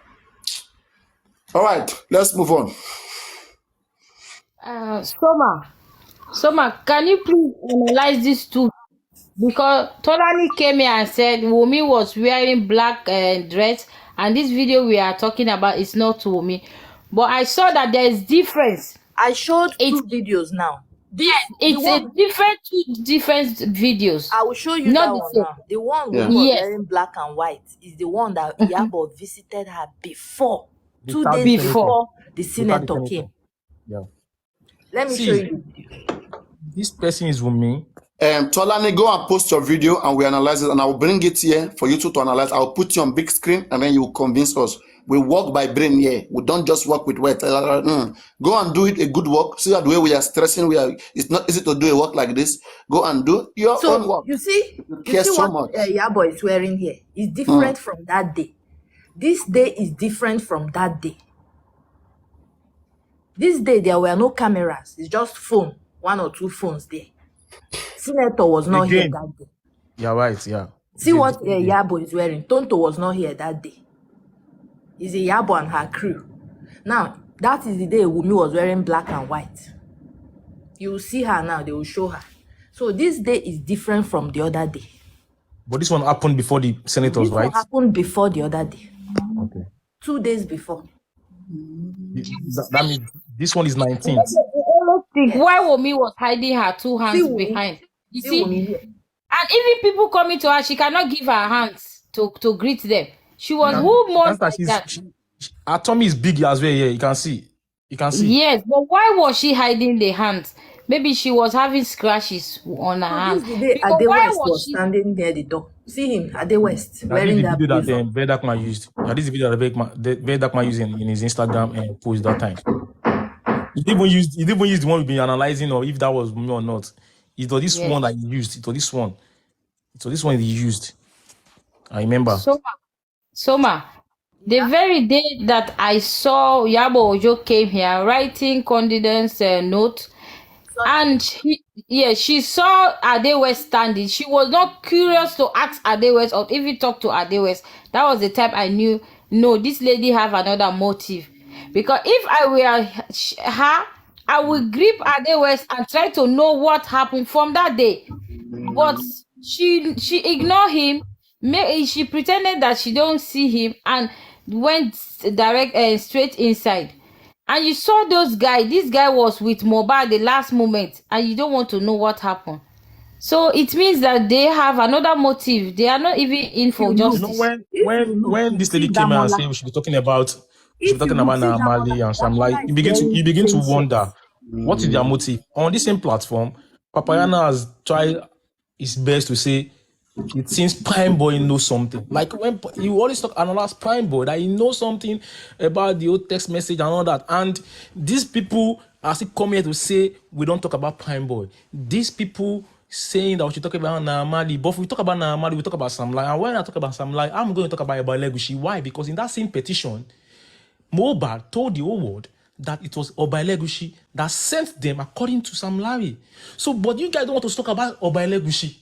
All right, let's move on. Soma, can you please analyze these two? Because Tolani came here and said Wumi was wearing black dress, and this video we are talking about is not Wumi. But I saw that there is difference. I showed two videos now. Two different videos. I will show you not that the one same. now. The one we were wearing black and white is the one that Yabo visited her before. 2 days before the senator came. Yeah. Let me show you. This person is Wumi. Tolani, go and post your video and we analyze it, and I will bring it here for you to analyze. I'll put you on big screen and then you will convince us. We work by brain here. We don't just work with words. Go and do it a good work. See that the way we are stressing, it's not easy to do a work like this. Go and do your own work. You see what Yabo is wearing here is different from that day. This day is different from that day. This day there were no cameras. It's just phone, 1 or 2 phones there. Senator was not here that day. You're right, yeah. See what Yabo is wearing. Tonto was not here that day. It's a Yabo and her crew. Now, that is the day Wumi was wearing black and white. You will see her now. They will show her. So this day is different from the other day. But this one happened before the senators, right? This one happened before the other day. Okay. 2 days before. That means this one is 19th. Why Wumi was hiding her 2 hands behind? You see? And even people coming to her, she cannot give her hands to greet them. She was who more like that. Her tummy is big as well. Yeah, you can see. Yes, but why was she hiding the hands? maybe she was having scratches on her So hand. this is the day Because Ade why West was was she? standing near the door. See him, Ade West, That is wearing the that video that blazer. Vedakman used. That is the video that Vedakman used in his Instagram and post that time. He didn't even use the one we've been analyzing or if that was me or not. It was this one that he used. It was this one. It was this one he used. I remember. Soma, the very day that I saw Yabo Ojo came here writing condolence note, and she saw Ade West standing. She was not curious to ask Ade West or even talk to Ade West. That was the time I knew, no, this lady have another motive. Because if I were her, I would grip Ade West and try to know what happened from that day. But she ignored him. She pretended that she don't see him and went straight inside. And you saw those guys. This guy was with Mohbad the last moment, and you don't want to know what happened. So it means that they have another motive. They are not even in for justice. When this lady came out and said we should be talking about Namali and Sam Lai, you begin to wonder what is their motive. On the same platform, Papayana has tried his best to say it seems Prime Boy knows something. Like when you always analyze Prime Boy, that he knows something about the old text message and all that. And these people are still coming here to say we don't talk about Prime Boy. These people saying that we should talk about Namali, but if we talk about Namali, we talk about Sam Lai. And when I talk about Sam Lai, I'm going to talk about Legushi. Why? Because in that same petition, Mohbad told the whole world that it was Legushi that sent them according to Sam Larry. So, but you guys don't want to talk about Legushi.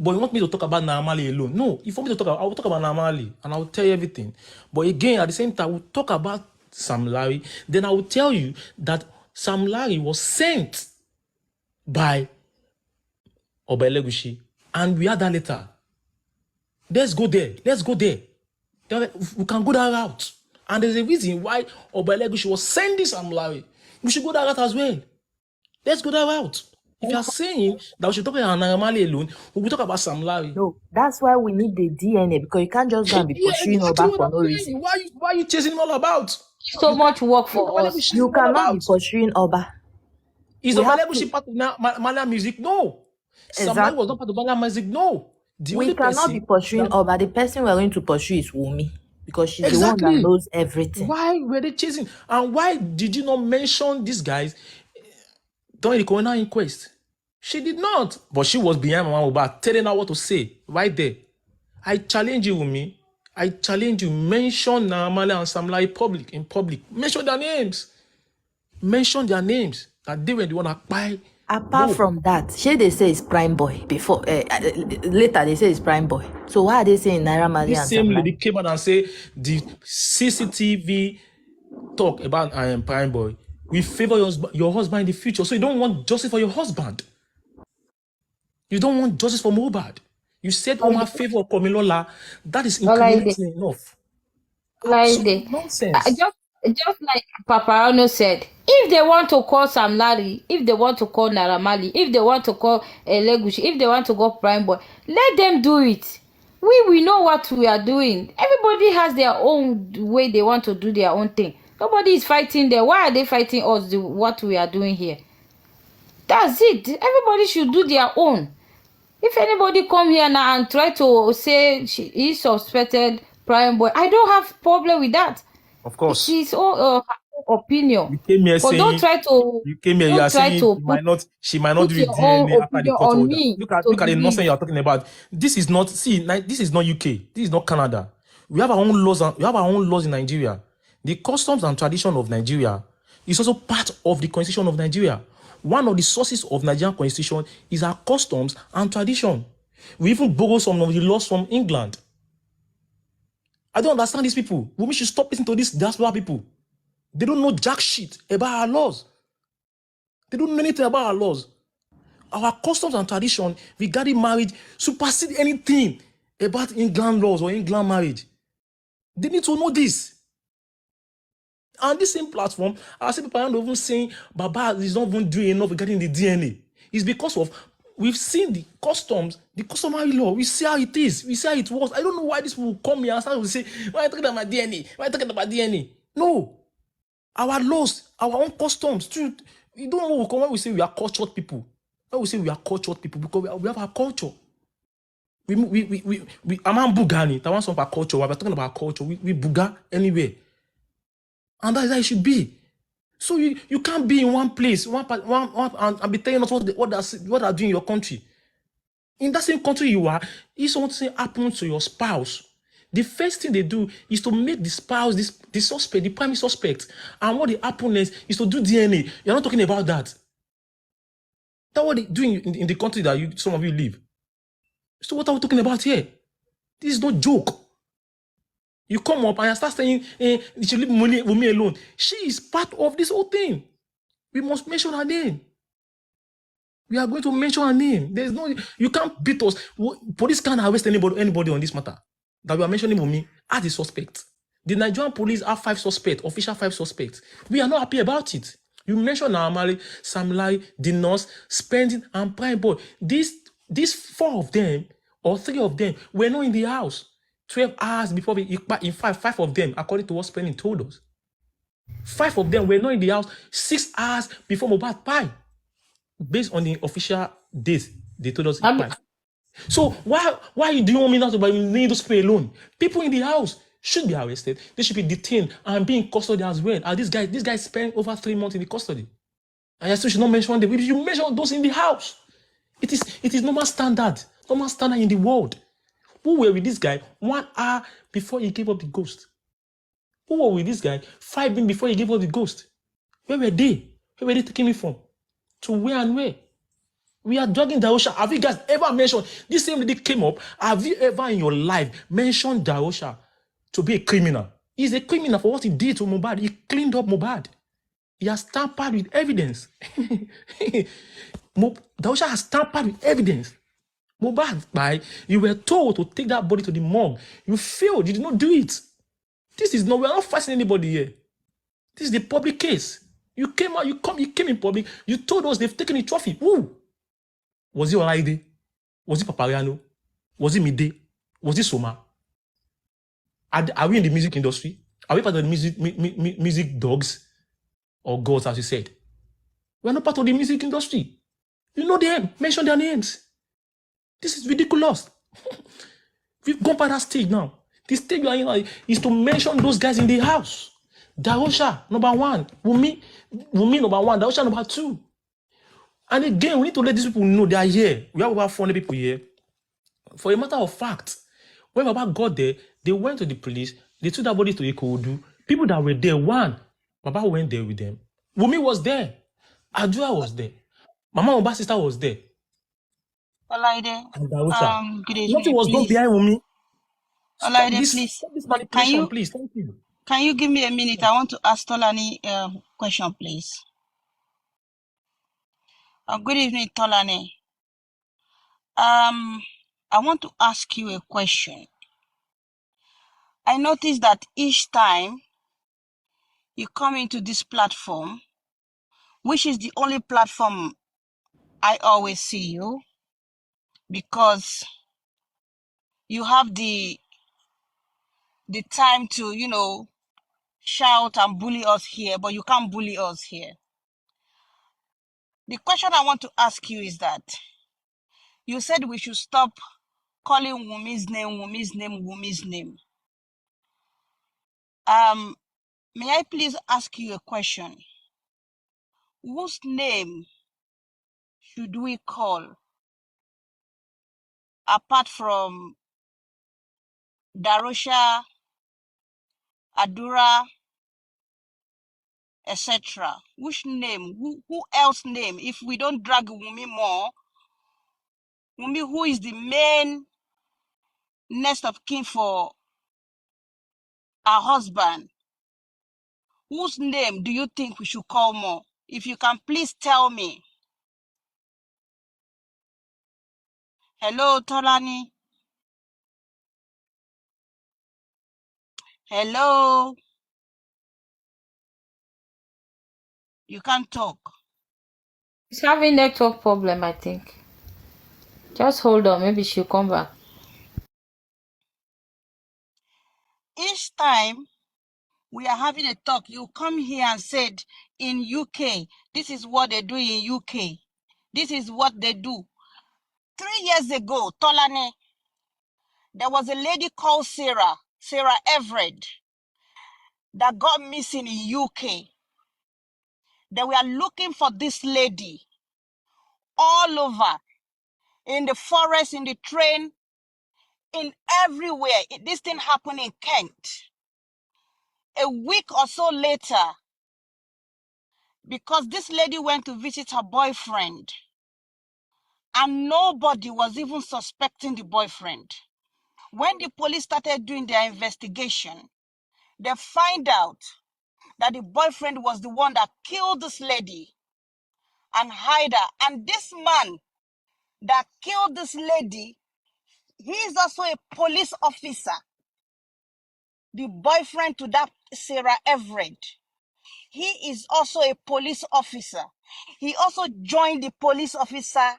But you want me to talk about Namali alone? No, if you want me to talk about, I will talk about Namali and I will tell you everything. But again, at the same time, we'll talk about Sam Larry. Then I will tell you that Sam Larry was sent by Legushi, and we had that letter. Let's go there. We can go that route. And there's a reason why Legushi was sending Sam Larry. We should go that route as well. Let's go that route. If you are saying that we should talk about Namali alone, we will talk about Sam Larry. No, that's why we need the DNA, because you can't just go and be pursuing Oba for no reason. Why are you chasing him all about? So much work for us. You cannot be pursuing Oba. Is Legushi part of Mala music? No. Sam Larry was not part of Mala music. No. We cannot be pursuing Oba. The person we're going to pursue is Wumi, because she's the one that knows everything. Why were they chasing? And why did you not mention these guys during the coroner inquest? She did not. But she was behind Mama Mohbad, telling her what to say right there. I challenge you, Wumi. I challenge you. Mention Namale and Sam Lai in public. Mention their names. Mention their names. That they were the one that buy. Apart from that, they say it's Prime Boy. Before later they say it's Prime Boy. So why are they saying Naira Marley and Sam Lai? This same lady came out and say the CCTV talk about Prime Boy. We favor your husband in the future. So you don't want justice for your husband. You don't want justice for Mohbad. You said my favor of Komilola. That is incriminating enough. Nonsense. Just like Paparano said, if they want to call Sam Larry, if they want to call Naira Marley, if they want to call Legushi, if they want to call Prime Boy, let them do it. We know what we are doing. Everybody has their own way they want to do their own thing. Nobody is fighting there. Why are they fighting us, what we are doing here? That's it. Everybody should do their own. If anybody come here now and try to say he suspected Prime Boy, I don't have problem with that. Of course. She's her opinion. You came here but saying, don't try to. You came here, you are saying she might not do it DNA after the court order. Look at the nonsense you are talking about. This is not UK. This is not Canada. We have our own laws. We have our own laws in Nigeria. The customs and tradition of Nigeria is also part of the constitution of Nigeria. One of the sources of Nigerian constitution is our customs and tradition. We even borrow some of the laws from England. I don't understand these people. We should stop listening to these diaspora people. They don't know jack shit about our laws. They don't know anything about our laws. Our customs and tradition regarding marriage supersede anything about England laws or England marriage. They need to know this. On this same platform, I see people aren't even saying Baba is not even doing enough regarding the DNA. It's because of we've seen the customs, the customary law. We see how it is. We see how it was. I don't know why these people come here and start to say, why are you talking about DNA? Why are you talking about DNA? No. Our laws, our own customs, too, You don't know when we say we are cultured people. When we say we are cultured people, because we have our culture. We I'm Bugani. That was some of our culture. We're talking about culture. We Buga anywhere. And that is how it should be. So you can't be in one place, one and be telling us what are doing in your country. In that same country you are, if something happens to your spouse, the first thing they do is to make the spouse the suspect, the primary suspect. And what the happen is to do DNA. You're not talking about that. That's what they do in the country that some of you live. So what are we talking about here? This is no joke. You come up and start saying, you should leave me alone. She is part of this whole thing. We must mention her name. We are going to mention her name. There's no, you can't beat us. Police can't arrest anybody on this matter. That we are mentioning Wunmi as a suspect. The Nigerian police have 5 suspects, official 5 suspects. We are not happy about it. You mentioned Naamali, Sam Larry, the nurse, Spending, and Prime Boy. These 4 of them, or 3 of them, were not in the house 12 hours before in fact, 5 of them, according to what Spending told us. 5 of them were not in the house 6 hours before Mohbad died. Based on the official dates they told us. So why do you want me not to leave those people alone? People in the house should be arrested. They should be detained and be in custody as well. And this guy spent over 3 months in the custody. And I still should not mention them. You mention those in the house. It is normal standard in the world. Who were with this guy 1 hour before he gave up the ghost? Who were with this guy 5 minutes before he gave up the ghost? Where were they? Where were they taking me from? To where and where? We are dragging Darosha. Have you guys ever mentioned, this same lady came up, have you ever in your life mentioned Darosha to be a criminal? He's a criminal for what he did to Mohbad. He cleaned up Mohbad. He has tampered with evidence. Darosha has tampered with evidence. Mohbad, you were told to take that body to the morgue. You failed. You did not do it. We are not fighting anybody here. This is the public case. You came out, you came in public, you told us they've taken a trophy. Who? Was it Olaide? Was it Papariano? Was it Mide? Was it Soma? Are we in the music industry? Are we part of the music dogs or gods, as you said? We're not part of the music industry. You know them, mention their names. This is ridiculous. We've gone by that stage now. The stage we are in is to mention those guys in the house. Darosha, number 1. Wunmi, number 1. Darosha, number 2. And again, we need to let these people know they are here. We have about 400 people here. For a matter of fact, when Baba got there, they went to the police. They took that body to Ikorodu. People that were there, Baba went there with them. Wunmi was there. Adua was there. Mama Mohbad's sister was there. Olaide, And Darosha. good evening. Nothing was done behind Wunmi. Olaide, please. Stop this manipulation, please. Thank you. Can you give me a minute? I want to ask Tolani a question, please. Good evening, Tolani. I want to ask you a question. I noticed that each time you come into this platform, which is the only platform I always see you, because you have the time to, shout and bully us here, but you can't bully us here. The question I want to ask you is that you said we should stop calling Wunmi's name. May I please ask you a question? Whose name should we call apart from Darosha, Adura, etc.? Which name? Who else name? If we don't drag Wunmi more, Wunmi, who is the main next of kin for our husband, whose name do you think we should call more? If you can please tell me. Hello, Tolani. Hello. You can't talk. She's having network problem, I think. Just hold on, maybe she'll come back. Each time we are having a talk, you come here and said in UK. This is what they do in UK. This is what they do. 3 years ago, Tolani, there was a lady called Sarah Everett, that got missing in UK. They were looking for this lady all over, in the forest, in the train, in everywhere. This thing happened in Kent. A week or so later, because this lady went to visit her boyfriend, and nobody was even suspecting the boyfriend. When the police started doing their investigation, they find out that the boyfriend was the one that killed this lady and hide her. And this man that killed this lady, he is also a police officer. The boyfriend to that Sarah Everett, he is also a police officer. He also joined the police officer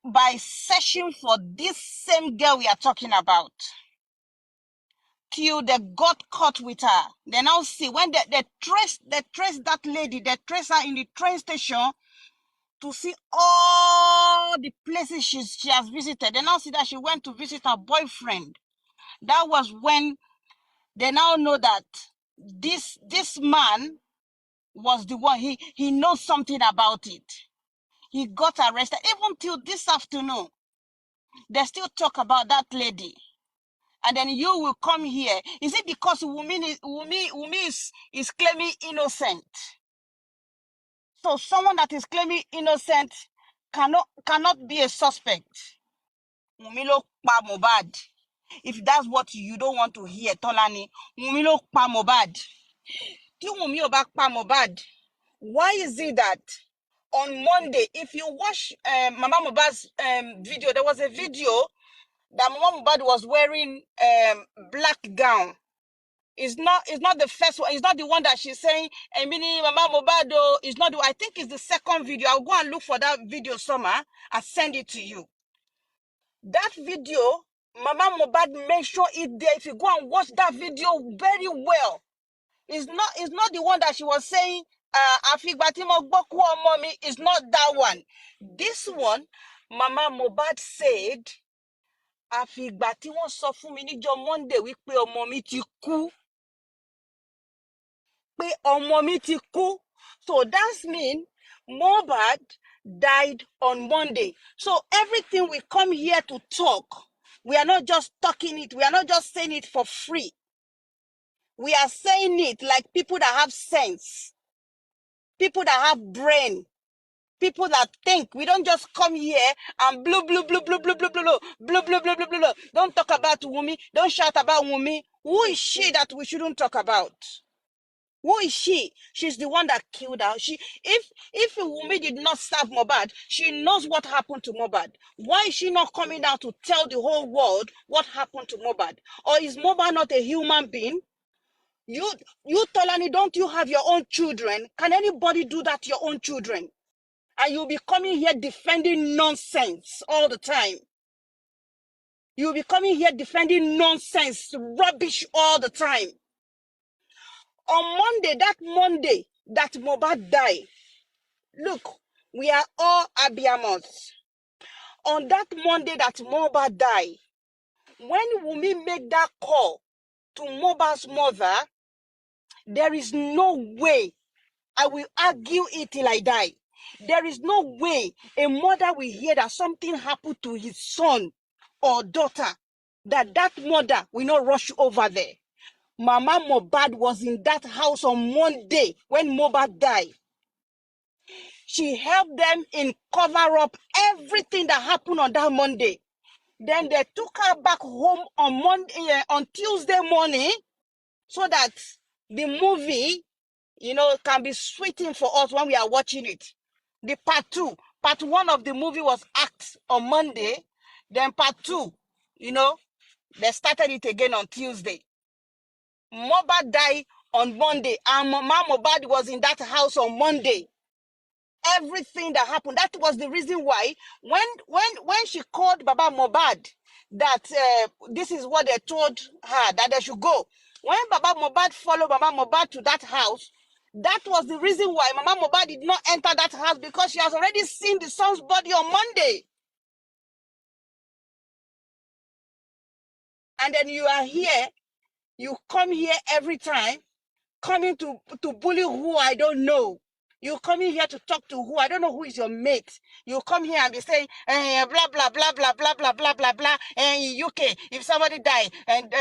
by searching for this same girl we are talking about. Till they got caught with her. They now see when they trace that lady, they trace her in the train station to see all the places she has visited. They now see that she went to visit her boyfriend. That was when they now know that this man was the one. He knows something about it. He got arrested. Even till this afternoon, they still talk about that lady. And then you will come here. Is it because Wumi is claiming innocent? So someone that is claiming innocent cannot be a suspect. Wumi ló pa Mohbad. If that's what you don't want to hear, Tolani, Wumi ló pa Mohbad. Tí Wumi ò bá pa Mohbad, why is it that on Monday, if you watch Mama Mohbad's video, there was a video that Mama Mohbad was wearing black gown. It's not the first one. It's not the one that she's saying, Emini Mama Mohbad. It's not I think it's the second video. I'll go and look for that video somewhere. I'll send it to you. That video, Mama Mohbad, make sure it there. If you go and watch that video very well, it's not the one that she was saying, mommy. It's not that one. This one, Mama Mohbad said, àfìgbà tí wọ́n sọ fún mi níjọ́ Monday wípé ọmọ mi ti kú. Pé ọmọ mi ti kú. So that's mean Mohbad died on Monday. So everything we come here to talk, we are not just talking it. We are not just saying it for free. We are saying it like people that have sense, people that have brain, people that think. We don't just come here and blue, blue, blue, blue, blue, blue, blue, blue, blue, blue, blue, blue, blue, blue. Don't talk about Wumi. Don't shout about Wumi. Who is she that we shouldn't talk about? Who is she? She's the one that killed her. If Wumi did not stab Mohbad, she knows what happened to Mohbad. Why is she not coming down to tell the whole world what happened to Mohbad? Or is Mohbad not a human being? You Tolani, don't you have your own children? Can anybody do that to your own children? And you'll be coming here defending nonsense all the time. You'll be coming here defending nonsense, rubbish all the time. On Monday that Mohbad died, look, we are all Abiamos. On that Monday that Mohbad died, when Wumi made that call to Mohbad's mother, there is no way, I will argue it till I die. There is no way a mother will hear that something happened to his son or daughter, that mother will not rush over there. Mama Mohbad was in that house on Monday when Mohbad died. She helped them in cover up everything that happened on that Monday. Then they took her back home on Tuesday morning, so that the movie, can be sweeting for us when we are watching it. The part one of the movie was act on Monday, then part two, they started it again on Tuesday. Mohbad died on Monday, and Mama Mohbad was in that house on Monday. Everything that happened, that was the reason why when she called Baba Mohbad, that this is what they told her, that they should go. When Baba Mohbad followed Baba Mohbad to that house, That was the reason why Mama Mohbad did not enter that house, because she has already seen the son's body on Monday. And then you are here, you come here every time, coming to bully who I don't know. You coming here to talk to who I don't know who is your mate. You come here and be saying blah blah blah blah blah blah blah blah blah. And in UK, if somebody die, and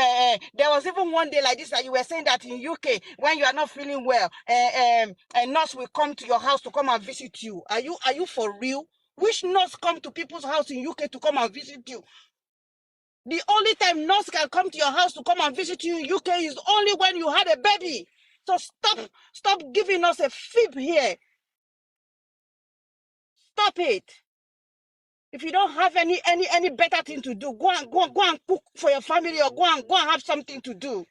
there was even one day like this that you were saying that in UK, when you are not feeling well, a nurse will come to your house to come and visit you. Are you for real? Which nurse come to people's house in UK to come and visit you? The only time nurse can come to your house to come and visit you in UK is only when you had a baby. So stop giving us a fib here. Stop it. If you don't have any better thing to do, go and cook for your family, or go and have something to do.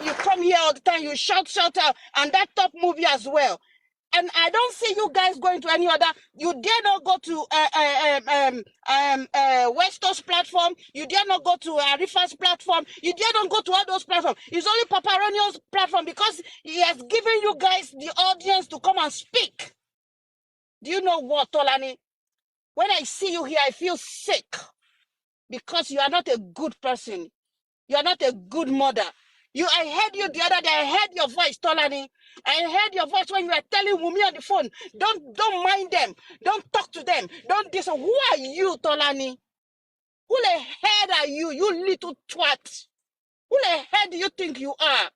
You come here all the time, you shout out, and that top movie as well. And I don't see you guys going to any other. You dare not go to Westos platform. You dare not go to Arifa's platform. You dare not go to all those platforms. It's only Papa Ronio's platform, because he has given you guys the audience to come and speak. Do you know what, Tolani? When I see you here, I feel sick, because you are not a good person. You are not a good mother. I heard you the other day. I heard your voice, Tolani. I heard your voice when you were telling Wumi on the phone. Don't mind them. Don't talk to them. Don't this. Who are you, Tolani? Who the hell are you, you little twat? Who the hell do you think you are?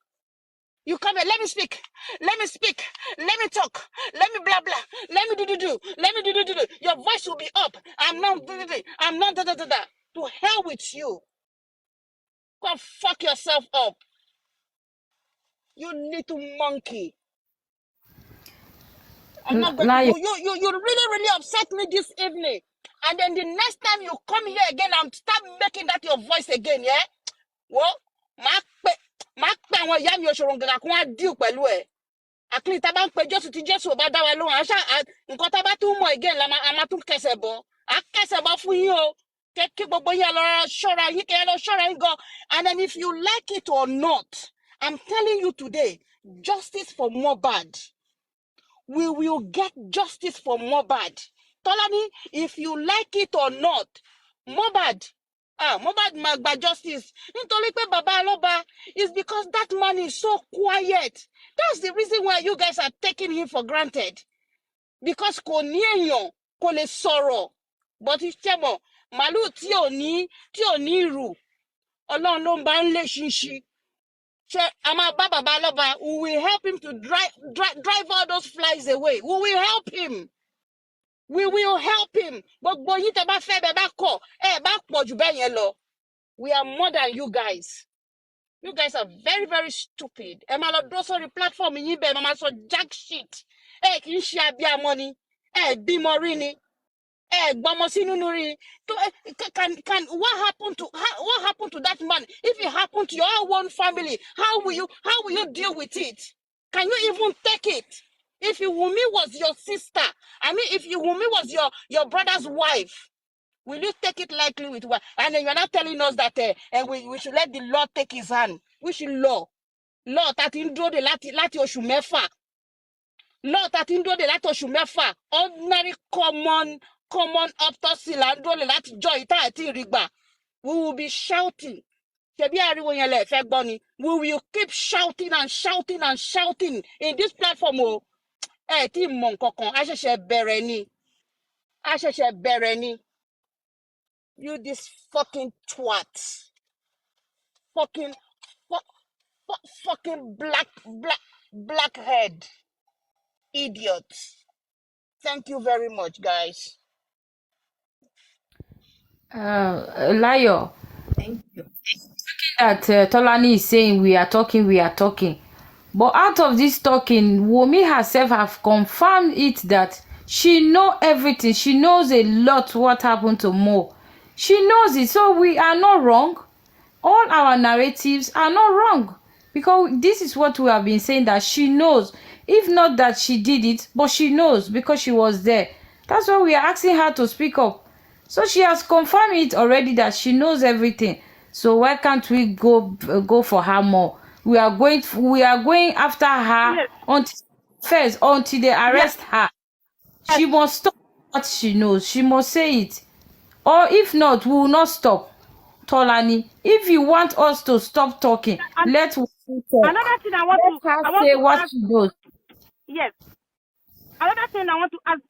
You come here. Let me speak. Let me speak. Let me talk. Let me blah blah. Let me do. Let me do. Your voice will be up. I'm not. I'm not da. To hell with you. Go fuck yourself up. You little monkey. I'm not going to. You really upset me this evening. And then the next time you come here again, I'm start making that your voice again, yeah? Well, deal àkíní tá a bá ń pe Jésù tí Jésù ò bá dá wa lóhùn nǹkan tá a bá tún mọ̀ again la máa tún kẹsẹ̀ bọ̀ á kẹsẹ̀ bọ̀ fún yín o kí gbogbo yín lọ ṣọ́ra yín kẹ́ lọ ṣọ́ra yín gan. And then if you like it or not, I'm telling you today, justice for Mohbad. We will get justice for Mohbad. Tolani, if you like it or not, Mohbad máa gba justice. Nítorí pé Baba Aloba is because that man is so quiet. That's the reason why you guys are taking him for granted. Because kò ní èèyàn, kò lè sọ̀rọ̀. But iṣẹ́ mọ̀, màálù tí ò ní ìrù, Ọlọ́run ló ń bá ń lé ṣinṣin. Baba Aloba, we will help him to drive all those flies away. We will help him. We will help him. Gbogbo yín tẹ́ bá fẹ́ bẹ́ bá kọ̀, bá pọ̀ jù bẹ́ẹ̀ yẹn lọ. We are more than you guys. You guys are very, very stupid. Ẹ máa lọ dúró sórí platform yín bẹ́ẹ̀ máa sọ jack shit. Kì í ṣe abiyamọ ni. Bímọ rí ni. Gbọmọ sínú rí. What happened to that man? If it happened to your own family, how will you deal with it? Can you even take it? If Wumi was your sister, if Wumi was your brother's wife, will you take it lightly with what? And then you're not telling us that we should let the Lord take his hand. We should law. Law that in do the lati oṣù mẹ́fà. Law that in do the lati oṣù mẹ́fà. Ordinary common autopsy and do the lati joy ita ati rigba. We will be shouting. We will keep shouting and shouting and shouting in this platform. Tí mọ nǹkankan, a ṣẹ̀ṣẹ̀ bẹ̀rẹ̀ ni. You this fucking twat. Fucking blackhead. Idiot. Thank you very much, guys. Layo. Thank you. That Tolani is saying we are talking. But out of this talking, Wumi herself have confirmed it that she know everything. She knows a lot what happened to Mo. She knows it, so we are not wrong. All our narratives are not wrong. Because this is what we have been saying, that she knows. If not that she did it, but she knows because she was there. That's why we are asking her to speak up. So she has confirmed it already that she knows everything. So why can't we go for her more? We are going after her Yes, until they yes, arrest her. yes. She must stop what she knows. She must say it. Or if not, we will not stop. Tolani, if you want us to stop talking, And let her another talk. thing Let her I want say to what ask, she knows. yes, another thing I want to ask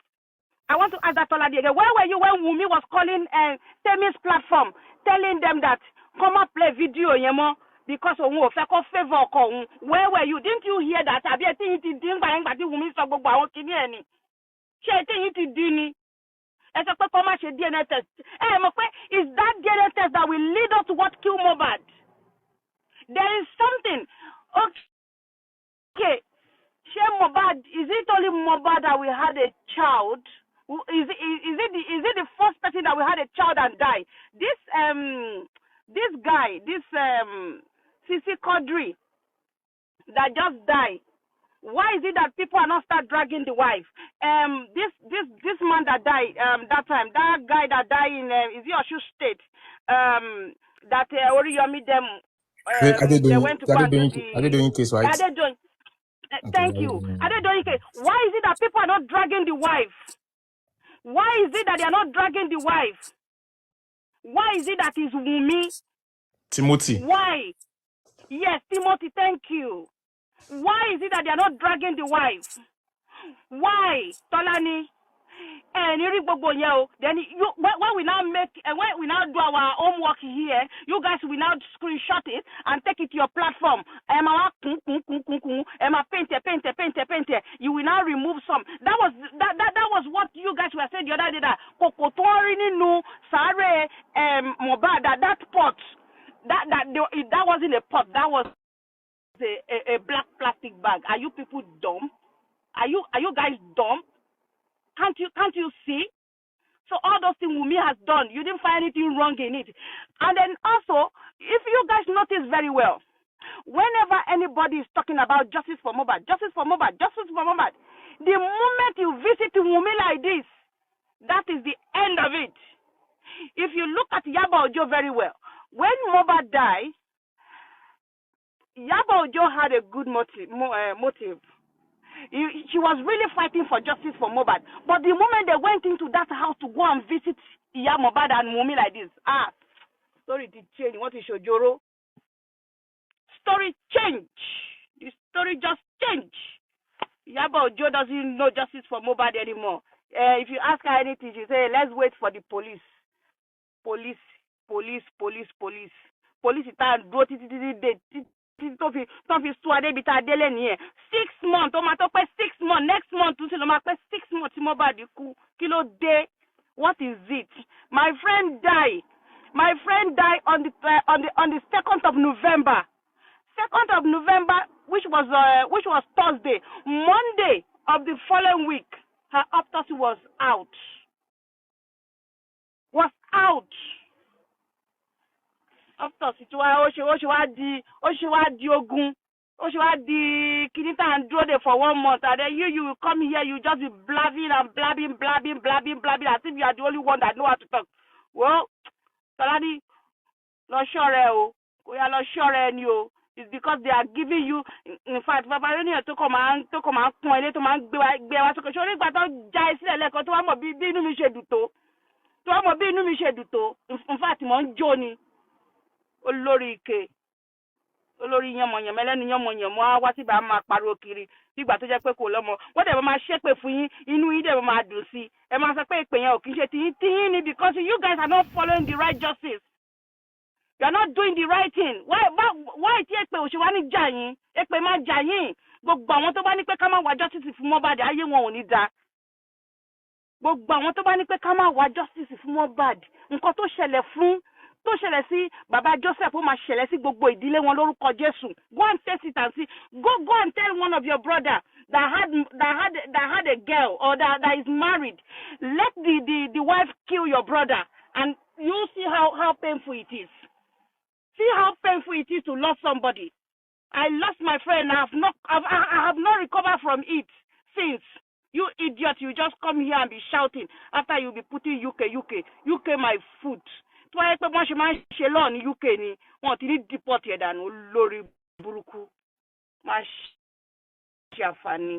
that Tolani again. Where were you when Wumi was calling Temi's platform, telling them that come and play video, yemo, because of favor. Where were you? Didn't you hear that? Have you seen it? Wumi so gbogbo àwọn kini eni. Ṣé tin ti di ni? Ẹ sọ pé come ṣe DNA test. Mo pé is that DNA test that will lead us to what kill Mohbad? There is something. Okay. Mohbad, is it only Mohbad that we had a child? Is it the first person that we had a child and die? This guy, Sisi Quadri that just died. Why is it that people are not start dragging the wife? This man that died that time, that guy that died in is it Oshu State? That Oriyomi them they went to go and do Are they doing the case, right? thank you. Why is it that people are not dragging the wife? Why is it that they are not dragging the wife? Why is it that it's Wumi? Timothy. Why? Yes, Timothy, thank you. Why is it that they are not dragging the wife? Why? Tolani. And then when we now when we now do our homework here, you guys will now screenshot it and take it to your platform. Paint. You will now remove some. That was what you guys were saying the other day. That Mohbad, that pot, that wasn't a pot. That was a black plastic bag. Are you people dumb? Are you guys dumb? Can't you see? So all those things Wumi has done, you didn't find anything wrong in it. And then also, if you guys notice very well, whenever anybody is talking about justice for Mohbad, the moment you visit Wumi like this, that is the end of it. If you look at Yaba Ojo very well, when Mohbad died, Yaba Ojo had a good motive. She was really fighting for justice for Mohbad. But the moment they went into that house to go and visit Iya Mohbad and Wumi like this, story did change. What is Shojoro? Story change. The story just changed. Yaba Ojo doesn't know justice for Mohbad anymore. If you ask her anything, she say, let's wait for the police. Police is time go to the 6 months, 6 months, next month, 6 months, kilo day. What is it? My friend died on the 2nd of November. 2nd of November, which was Thursday. Monday of the following week, her autopsy was out. Autopsy to ogun. Kinita and draw there for 1 month, and then you will come here, you just be blabbing as if you are the only one that know how to talk. Well, Salani, not sure, we are not sure any. It's because they are giving you, in fact, Papa to come and point it to man be so surely but jai sílẹ̀ lẹ́kọ̀ọ́ tó wá mọ̀ bí inú mi ṣe dùn tó. In fact, mo ń jó ni. Olórí ike. Olórí yànmọ̀yàn mẹ́lẹ́nu yànmọ̀yàn mọ́ wá síbà máa pariwo kiri nígbà tó jẹ́ pé kò lọ́mọ wọ́n dẹ̀ máa ṣépè fún yín inú yín dẹ̀ máa dùn sí ẹ máa sọ pé ìpè yẹn ò kì í ṣe tiyín ni because you guys are not following the right justice. You are not doing the right thing. Why tí èpè òṣèwá ní jà yín èpè máa jà yín gbogbo àwọn tó bá ní pé ká má wá justice fún Mohbad ayé wọn ò ní da. Gbogbo àwọn tó bá ní pé ká má wá justice fún Mohbad nǹkan tó ṣẹlẹ̀ sí bàbá Joseph ó máa ṣẹlẹ̀ sí gbogbo ìdílé wọn lórúkọ Jésù. Go and test it and see. Go and tell one of your brother that had a girl or that is married. Let the wife kill your brother and you see how painful it is. See how painful it is to lose somebody. I lost my friend. I have not recovered from it since. You idiot! You just come here and be shouting after you be putting UK my foot. tó wáyé pé wọ́n ṣe máa ń ṣe lọ́ọ̀ ní UK ni wọ́n ti ní deport ẹ̀ dànù lórí burúkú máa ṣe àǹfààní.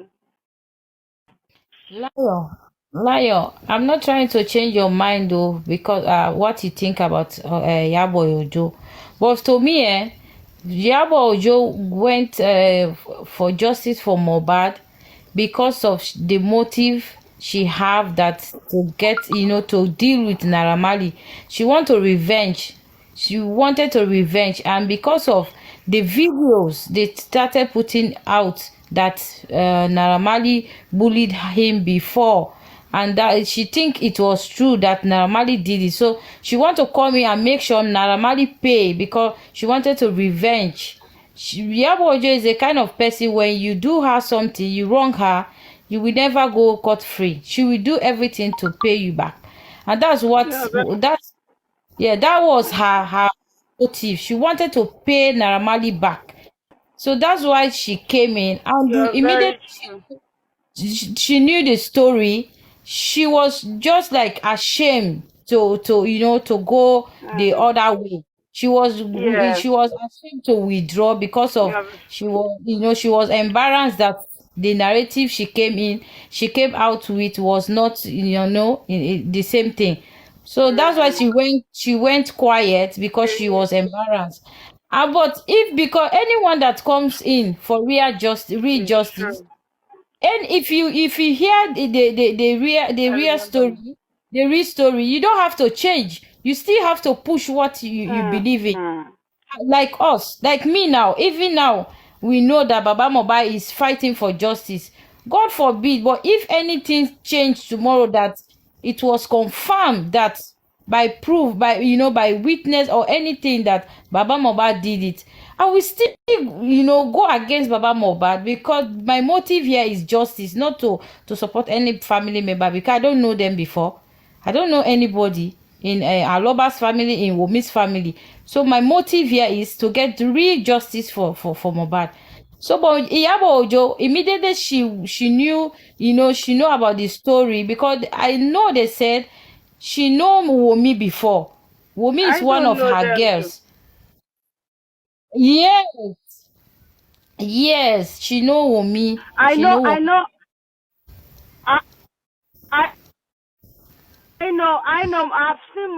Lion, I'm not trying to change your mind though, because what you think about Yabo Ojo. But to me, Yabo Ojo went for justice for Mohbad because of the motive she have, that to get, to deal with Naira Marley. She wanted to revenge, and because of the videos they started putting out that Naira Marley bullied him before, and that she think it was true that Naira Marley did it. So she want to come in and make sure Naira Marley pay, because she wanted to revenge. Yabo Ojo is a kind of person, when you do her something, you wrong her, you will never go cut free. She will do everything to pay you back, and that's what that was her motive. She wanted to pay Naira Marley back, so that's why she came in, and immediately she knew the story. She was just like ashamed to go the other way. She was ashamed to withdraw, because of she was embarrassed that the narrative she came out with was not the same thing. So that's why she went quiet, because she was embarrassed. But because anyone that comes in for real justice, and if you hear the real story, you don't have to change. You still have to push what you believe in. Like us, like me now, even now, we know that Baba Mohbad is fighting for justice. God forbid, but if anything changed tomorrow, that it was confirmed that by proof, by witness or anything, that Baba Mohbad did it, I will still go against Baba Mohbad, because my motive here is justice, not to support any family member, because I don't know them before. I don't know anybody in Aloba's family, in Wumi's family. So my motive here is to get real justice for Mohbad. So, but Iyabo Ojo, immediately she knew, she know about the story, because I know they said she know Wumi before. Wumi is one of her girls. Yes, she know Wumi. I know. I know. I've seen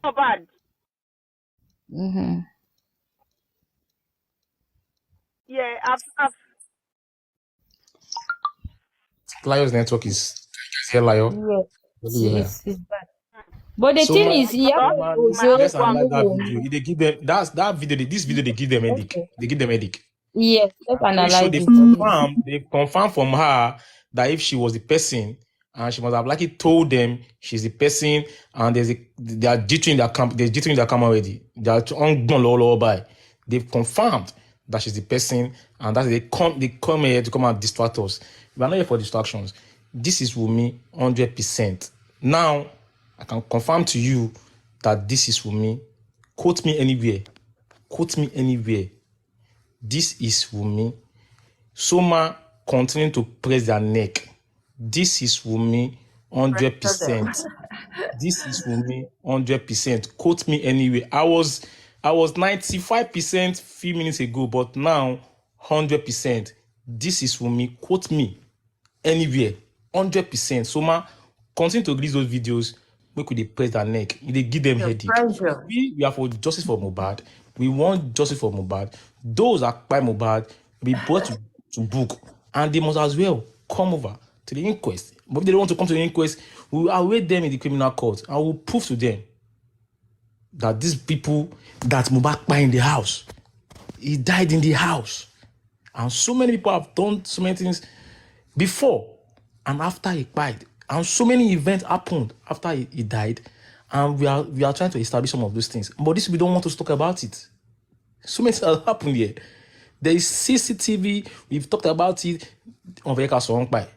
Mohbad. Yeah, I've. Lion's network is here, Lion. Yes, it's bad. But the thing is, let's analyze that video. They give them that video. This video they give them headache. Okay. They give them headache. Yes, let's analyze it. They confirm from her that if she was the person, and she must have likely told them she's the person, and they are jittering their camp. They're jittering their camp already. They are on by. They've confirmed that she's the person, and that they come here to come and distract us. We are not here for distractions. This is Wumi 100%. Now I can confirm to you that this is Wumi. Quote me anywhere. Quote me anywhere. This is Wumi. Soma continuing to press their neck. This is Wumi 100%. This is Wumi 100%. Quote me anywhere. I was 95% few minutes ago, but now 100%. This is Wumi. Quote me anywhere. 100%. Soma continue to release those videos. We could press their neck. They give them headache. We are for justice for Mohbad. We want justice for Mohbad. Those that buy Mohbad will be brought to book, and they must as well come over to the inquest. But if they don't want to come to the inquest, we will await them in the criminal court, and we will prove to them that these people that Mohbad died in the house, he died in the house, and so many people have done so many things before and after he died, and so many events happened after he died, and we are trying to establish some of those things. But this, we don't want to talk about it. So many things have happened here. There is CCTV. We've talked about it on Veka Songpai.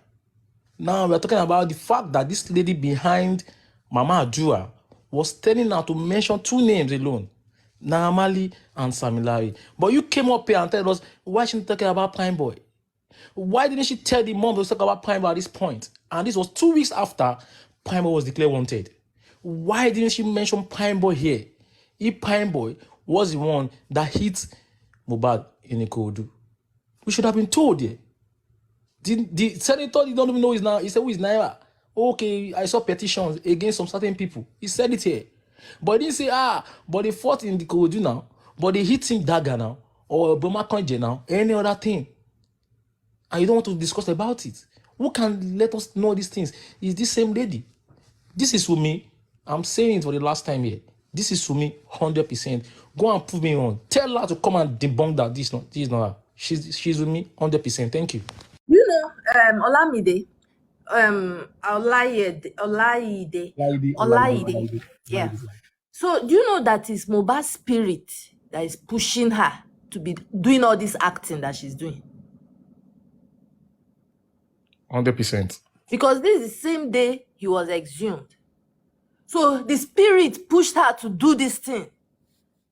Now we are talking about the fact that this lady behind Mama Ajua was telling her to mention two names alone, Naira Marley and Sammy Larry. But you came up here and told us, why she talking about Prime Boy? Why didn't she tell the mom to talk about Prime Boy at this point? And this was 2 weeks after Prime Boy was declared wanted. Why didn't she mention Pine Boy here? If Pine Boy was the one that hit Mohbad in Ikorodu, we should have been told here. The senator did not even know his now. He said, who is Naira? Okay, I saw petitions against some certain people. He said it here. But he didn't say, but they fought in the Ikorodu now, but they hit him dagger now, or Boma Konje now, any other thing. And you don't want to discuss about it. Who can let us know these things? Is this same lady? This is with me. I'm saying it for the last time here. This is for me 100%. Go and prove me wrong. Tell her to come and debunk that this is not her. She's with me 100%. Thank you. You know, Olamide, Olaide. Yeah. So do you know that it's Mohbad's spirit that is pushing her to be doing all this acting that she's doing? 100%. Because this is the same day he was exhumed. So the spirit pushed her to do this thing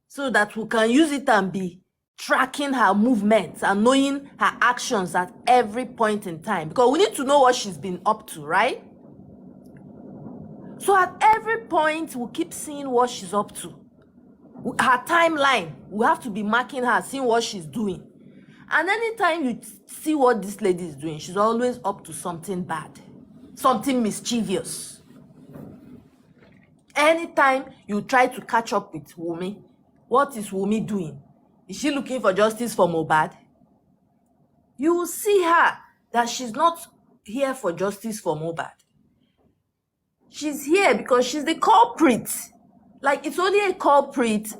so that we can use it and be tracking her movements and knowing her actions at every point in time. Because we need to know what she's been up to, right? So at every point, we'll keep seeing what she's up to. Her timeline, we have to be marking her, seeing what she's doing. And anytime you see what this lady is doing, she's always up to something bad, something mischievous. Anytime you try to catch up with Wunmi, what is Wunmi doing? Is she looking for justice for Mohbad? You will see her that she's not here for justice for Mohbad. She's here because she's the culprit. Like, it's only a culprit